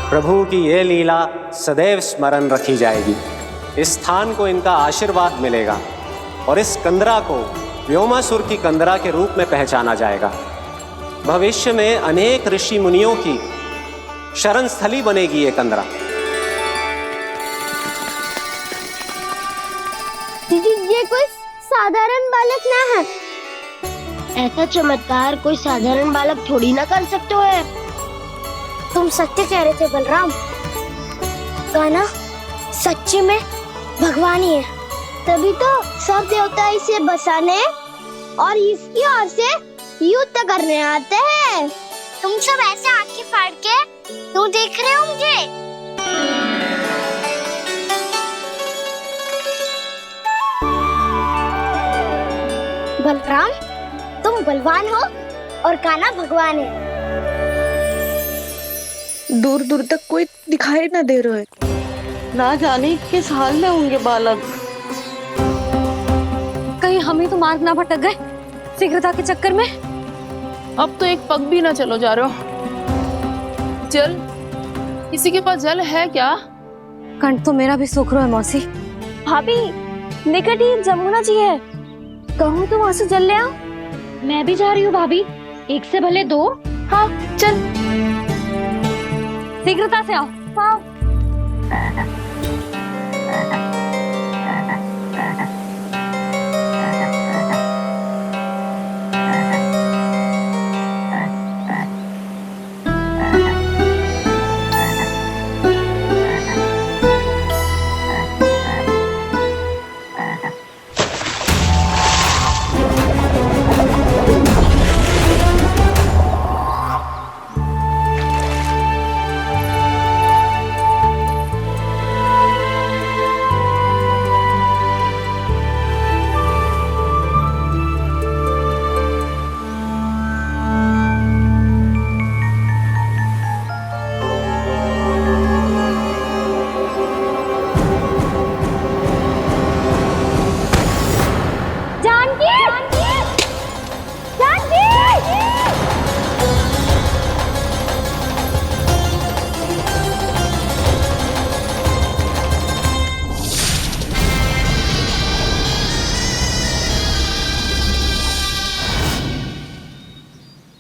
प्रभु की ये लीला सदैव स्मरण रखी जाएगी। इस स्थान को इनका आशीर्वाद मिलेगा और इस कंदरा को व्योमासुर की कंदरा के रूप में पहचाना जाएगा। भविष्य में अनेक ऋषि मुनियों की शरण स्थली बनेगी ये कंदरा। दीदी, ये कोई साधारण बालक ना है। ऐसा चमत्कार कोई साधारण बालक थोड़ी ना कर सकते हो। तुम सत्य कह रहे थे बलराम, गाना सच्ची में भगवान ही है, तभी तो सब देवता इसे बसाने और इसकी ओर से युद्ध करने आते हैं। तुम सब ऐसे आंखें फाड़ के क्यों देख रहे हो मुझे? बलराम, तुम बलवान हो और कान्हा भगवान है। दूर दूर तक कोई दिखाई न दे रहा है। ना जाने किस हाल में होंगे बालक। कहीं हम ही तो मार्ग ना भटक गए शीघ्रता के चक्कर में। अब तो एक पग भी ना चलो जा रहे हो। जल, किसी के पास जल है क्या? कंठ तो मेरा भी सूख रहा है मौसी। भाभी, निकट ही जमुना जी है, कहूँ तो वहाँ से जल ले आओ। मैं भी जा रही हूँ भाभी, एक से भले दो। हाँ चल, शीघ्रता से आओ। हाँ।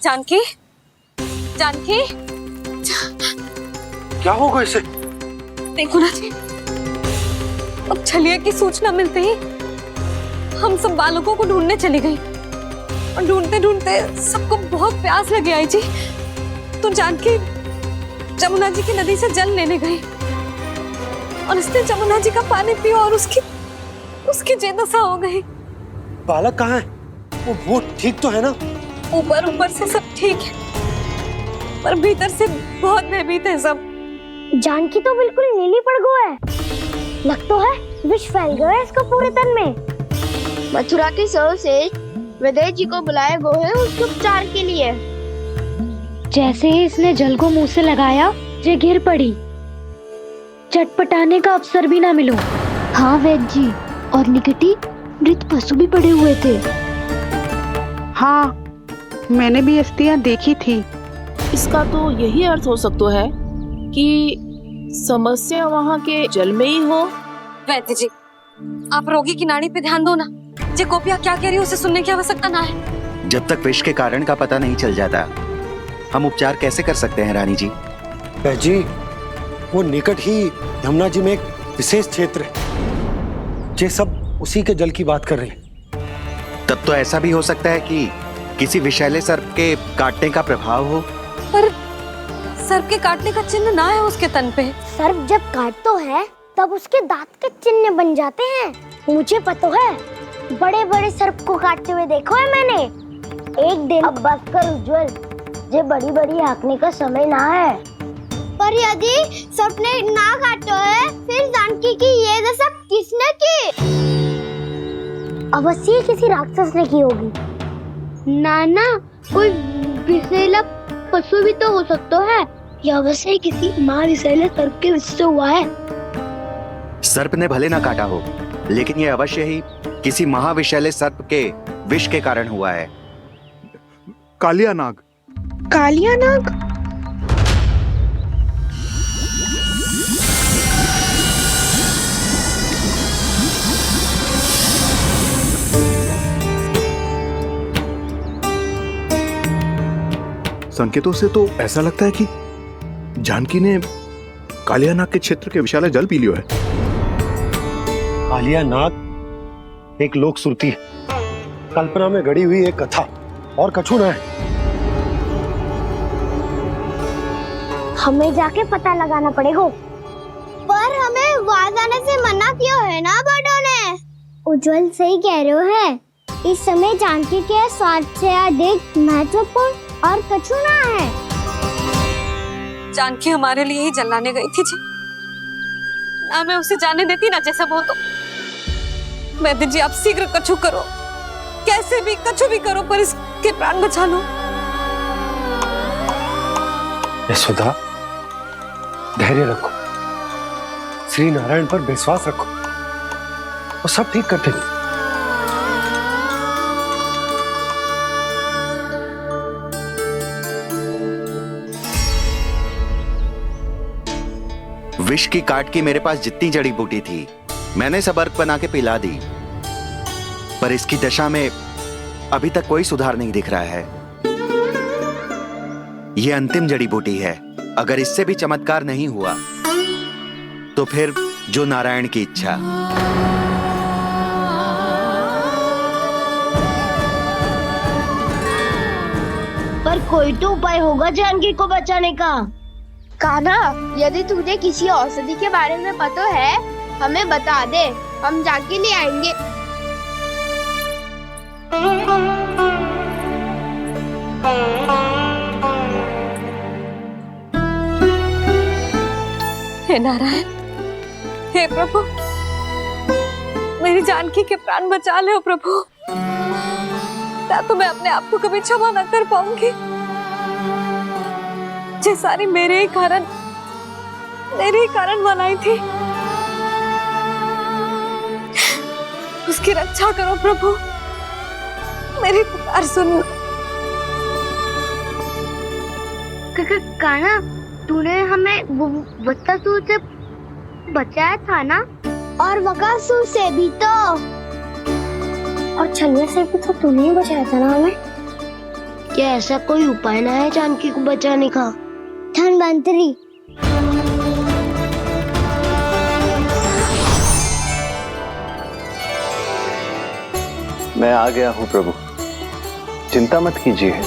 जानकी, जानकी, क्या होगा इसे? देखो ना जी, अब छलिया की सूचना मिलते ही हम सब बालकों को ढूंढने चली गई और ढूंढते ढूंढते सबको बहुत प्यास लगी आई जी। तो जानकी जमुना जी की नदी से जल लेने गई और उसने जमुना जी का पानी पिया और उसकी जेदशा हो गई। बालक कहाँ है? वो ठीक तो है ना? ऊपर से सब ठीक है, पर भीतर से बहुत भयभीत है सब। जानकी तो बिल्कुल नीली पड़ गई है, लग तो है विष फैल गया है इसको पूरे तन में। मथुरा के सर्वश्रेष्ठ विदेह जी को बुलाए गए हैं उसके उपचार के लिए। जैसे ही इसने जल को मुंह से लगाया, जे गिर पड़ी। चटपटाने का अवसर भी ना मिलो। हाँ वैद्य जी, और निकटी मृत पशु भी पड़े हुए थे। हाँ, मैंने भी अस्थियां देखी थी। इसका तो यही अर्थ हो सकता है कि समस्या वहाँ के जल में ही हो। वैद्य जी, आप रोगी की नाड़ी पे ध्यान दो ना। जे गोपिया क्या कह रही है उसे सुनने की आवश्यकता ना है। जब तक विष के कारण का पता नहीं चल जाता, हम उपचार कैसे कर सकते हैं रानी जी? जी, वो निकट ही यमुना जी में एक विशेष क्षेत्र है। ये सब उसी के जल की बात कर रहे हैं। तब तो ऐसा भी हो सकता है कि किसी विषैले सर्प के काटने का प्रभाव हो। पर सर्प के काटने का चिन्ह ना है उसके तन पे। सर्प जब काटतो है तब उसके दांत के चिन्ह बन जाते हैं। मुझे पता है, बड़े बड़े सर्प को काटते हुए देखो है मैंने। एक दिन अब बस कर उज्जवल, जे बड़ी बड़ी हाँकने का समय ना है। पर यदि सर्प ने ना काटो है, फिर जानकी की ये दशा किसने की? अवश्य किसी राक्षस ने की होगी। नाना, कोई विषैला पशु भी तो हो सकता है। यह अवश्य किसी महाविषैले सर्प के विष से हुआ है। सर्प ने भले ना काटा हो, लेकिन यह अवश्य ही किसी महाविषैले सर्प के विष के कारण हुआ है। कालिया नाग। कालिया नाग? संकेतों से तो ऐसा लगता है कि जानकी ने कालिया नाग के क्षेत्र के विशाल जल पी लियो है। कालिया नाग एक लोक श्रुति है, कल्पना में गढ़ी हुई एक कथा, और कछु न है। हमें जाके पता लगाना पड़ेगा। पर हमें वहां जाने से मना किया है ना बड़ों ने। उज्जवल सही कह रहे हो है। इस समय जानकी के स्वास्थ्य से अधिक महत्वपूर्ण और कछु ना है। जानकी हमारे लिए ही जलाने गई थी जी। ना मैं उसे जाने देती ना जैसा वो तो। वैद्य जी आप शीघ्र कछु करो, कैसे भी कछु भी करो, पर इसके प्राण बचा लो। यशोदा, धैर्य रखो, श्री नारायण पर विश्वास रखो, वो सब ठीक कर देंगे। विष की काट की मेरे पास जितनी जड़ी बूटी थी, मैंने सब अर्क बना के पिला दी, पर इसकी दशा में अभी तक कोई सुधार नहीं दिख रहा है। यह अंतिम जड़ी बूटी है। अगर इससे भी चमत्कार नहीं हुआ, तो फिर जो नारायण की इच्छा। पर कोई तो उपाय होगा जानकी को बचाने का। कान्हा, यदि तुझे किसी औषधि के बारे में पता है, हमें बता दे, हम जाके ले आएंगे। हे नारायण, हे प्रभु, मेरी जानकी के प्राण बचा ले प्रभु। या तो मैं अपने आप को कभी क्षमा न कर पाऊंगी। ये सारी मेरे ही कारण बनाई थी। उसकी रक्षा करो प्रभु, मेरी पुकार सुनो। कान्हा, तूने हमें वत्सासुर से बचाया था ना? और बकासुर से भी तो। और छन्ने से भी तो तूने ही बचाया था ना हमें? क्या ऐसा कोई उपाय ना है जानकी को बचाने का? धन्वंतरी, मैं आ गया हूं प्रभु, चिंता मत कीजिए,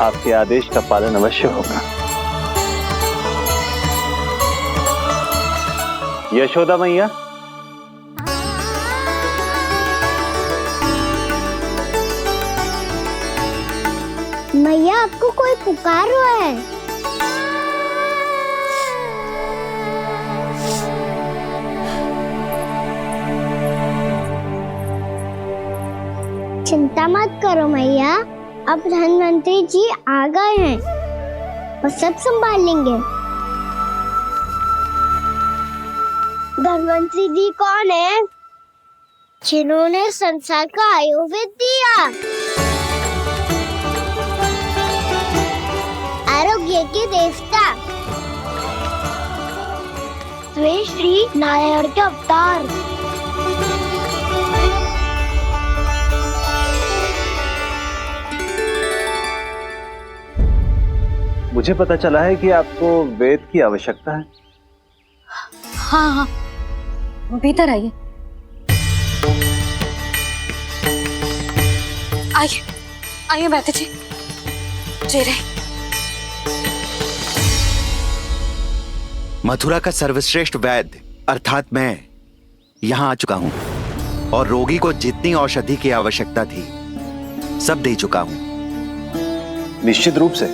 आपके आदेश का पालन अवश्य होगा। यशोदा मैया, मैया आपको कोई पुकार रहा है। चिंता मत करो मैया, अब धन्वंतरी जी आ गए हैं, वो सब संभाल लेंगे। धन्वंतरी जी कौन है? जिन्होंने संसार का आयुर्वेद दिया, आरोग्य के देवता, वे श्री नारायण के अवतार। मुझे पता चला है कि आपको वेद की आवश्यकता है। हाँ हाँ, भीतर आइए। आइए आइए बैठे जी। जय रहे। मथुरा का सर्वश्रेष्ठ वैद्य अर्थात मैं यहाँ आ चुका हूँ और रोगी को जितनी औषधि की आवश्यकता थी सब दे चुका हूँ। निश्चित रूप से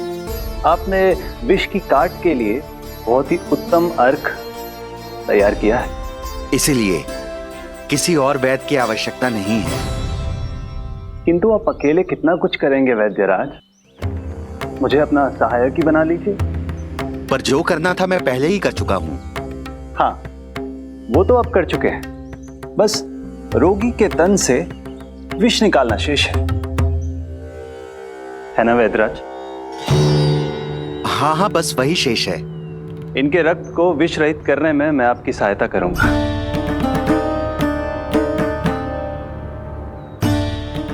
आपने विष की काट के लिए बहुत ही उत्तम अर्क तैयार किया है। इसीलिए किसी और वैद्य की आवश्यकता नहीं है। किंतु आप अकेले कितना कुछ करेंगे वैद्यराज, मुझे अपना सहायक ही बना लीजिए। पर जो करना था मैं पहले ही कर चुका हूँ। हाँ, वो तो आप कर चुके हैं, बस रोगी के तन से विष निकालना शेष है ना वैद्यराज? हाँ हाँ, बस वही शेष है। इनके रक्त को विष रहित करने में मैं आपकी सहायता करूंगा।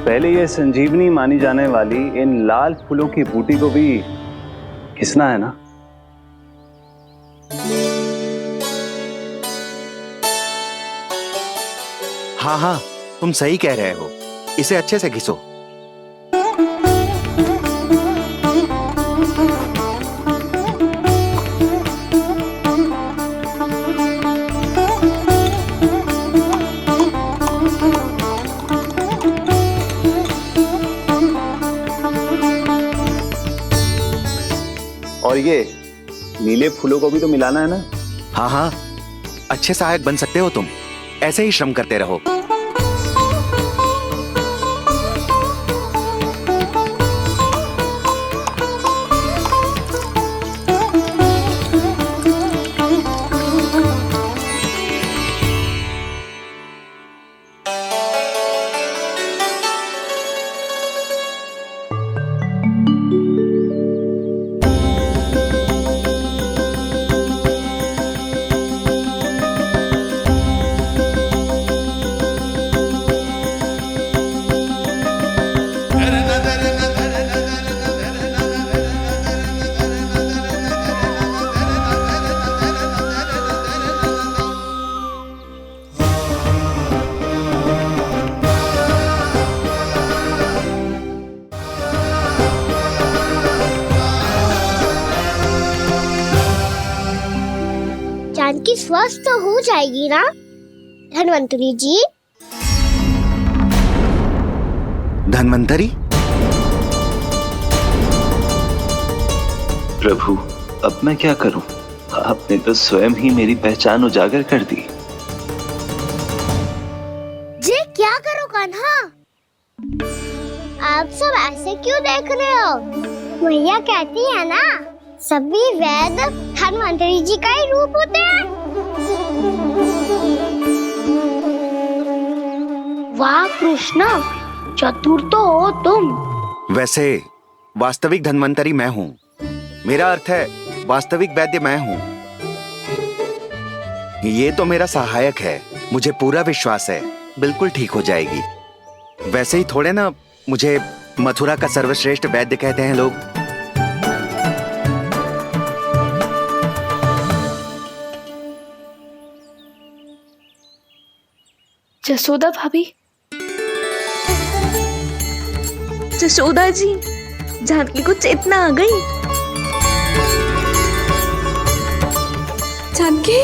पहले ये संजीवनी मानी जाने वाली इन लाल फूलों की बूटी को भी घिसना है ना? हाँ हाँ, तुम सही कह रहे हो, इसे अच्छे से घिसो। और ये नीले फूलों को भी तो मिलाना है ना? हाँ हाँ, अच्छे सहायक बन सकते हो तुम, ऐसे ही श्रम करते रहो। जानकी स्वस्थ तो हो जाएगी ना धन्वंतरी जी? धन्वंतरी? प्रभु, अब मैं क्या करूं? आपने तो स्वयं ही मेरी पहचान उजागर कर दी। जी क्या करो कान्हा? आप सब ऐसे क्यों देख रहे हो? भैया कहती है ना, सभी वैद्य धन्वंतरी जी का ही रूप होते हैं। वाह कृष्णा, चतुर तो हो तुम। वैसे वास्तविक धन्वंतरी मैं हूँ, मेरा अर्थ है वास्तविक वैद्य मैं हूँ। ये तो मेरा सहायक है, मुझे पूरा विश्वास है बिल्कुल ठीक हो जाएगी। वैसे ही थोड़े ना मुझे मथुरा का सर्वश्रेष्ठ वैद्य कहते हैं लोग। जसोदा भाभी। जसोदा जी, जानकी को चेतना आ गई। जानकी,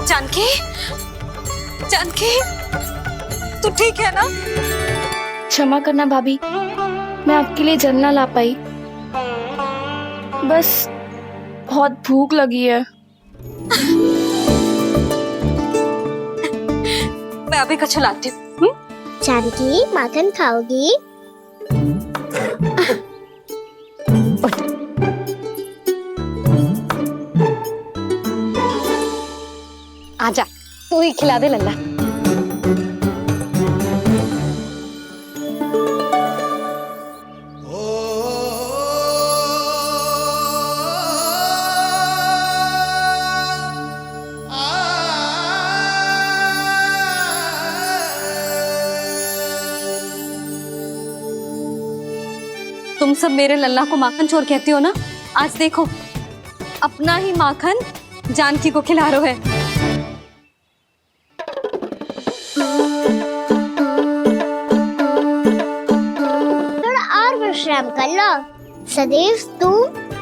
जानकी, जानकी, तू ठीक है ना? क्षमा करना भाभी, मैं आपके लिए जल ना ला पाई, बस बहुत भूख लगी है। मैं अभी कछु लाती हूँ। जानकी माखन खाओगी? आजा, तू ही खिला दे लल्ला। तुम सब मेरे लल्ला को माखन चोर कहती हो ना, आज देखो अपना ही माखन जानकी को खिला रहे हो। थोड़ा और विश्राम कर लो। सदैव तू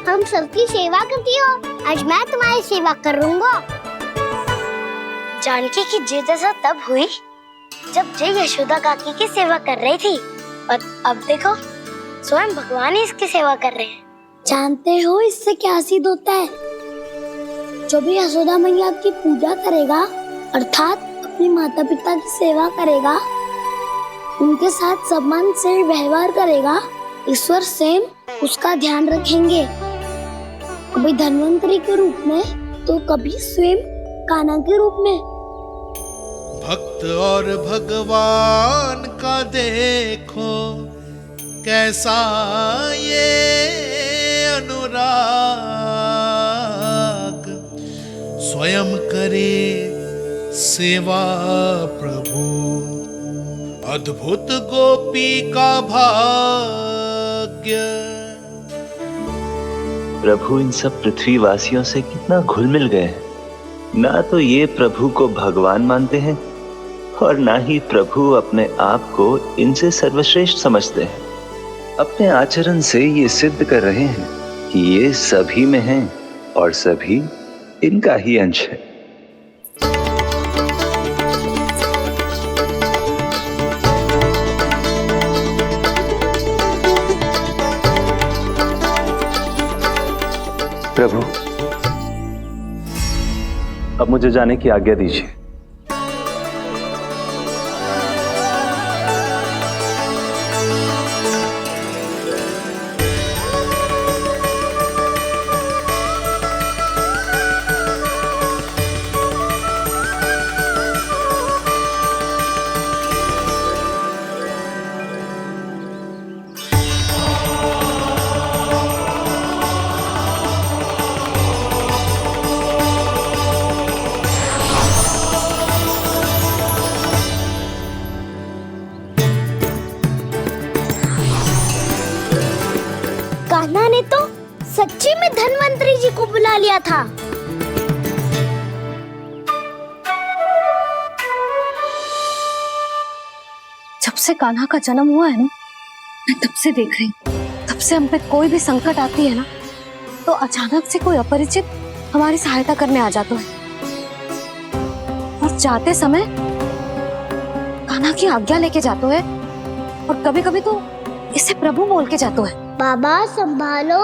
हम सबकी सेवा करती हो, आज मैं तुम्हारी सेवा करूँगा। जानकी की जिज्ञासा तब हुई जब जय यशोदा काकी की सेवा कर रही थी, और अब देखो स्वयं भगवान ही इसकी सेवा कर रहे हैं। जानते हो इससे क्या सिद्ध होता है? जो भी यशोदा मैया की पूजा करेगा अर्थात अपने माता पिता की सेवा करेगा, उनके साथ सम्मान से व्यवहार करेगा, ईश्वर स्वयं उसका ध्यान रखेंगे। कभी धन्वंतरी के रूप में तो कभी स्वयं कान्हा के रूप में। भक्त और भगवान का देखो कैसा ये अनुराग, स्वयं करे सेवा प्रभु, अद्भुत गोपी का भाग्य। प्रभु इन सब पृथ्वीवासियों से कितना घुल मिल गए हैं। ना तो ये प्रभु को भगवान मानते हैं और ना ही प्रभु अपने आप को इनसे सर्वश्रेष्ठ समझते हैं। अपने आचरण से ये सिद्ध कर रहे हैं कि ये सभी में हैं और सभी इनका ही अंश है। प्रभु, अब मुझे जाने की आज्ञा दीजिए। कान्हा ने तो सच्ची में धन्वंतरी जी को बुला लिया था। जब से कान्हा का जन्म हुआ है ना, मैं तब से देख रही हूँ, तब से हम पे कोई भी संकट आती है ना, तो अचानक से कोई अपरिचित हमारी सहायता करने आ जाता है। और जाते समय कान्हा की आज्ञा लेके जाते है, और कभी कभी तो इसे प्रभु बोल के जाते है। बाबा संभालो।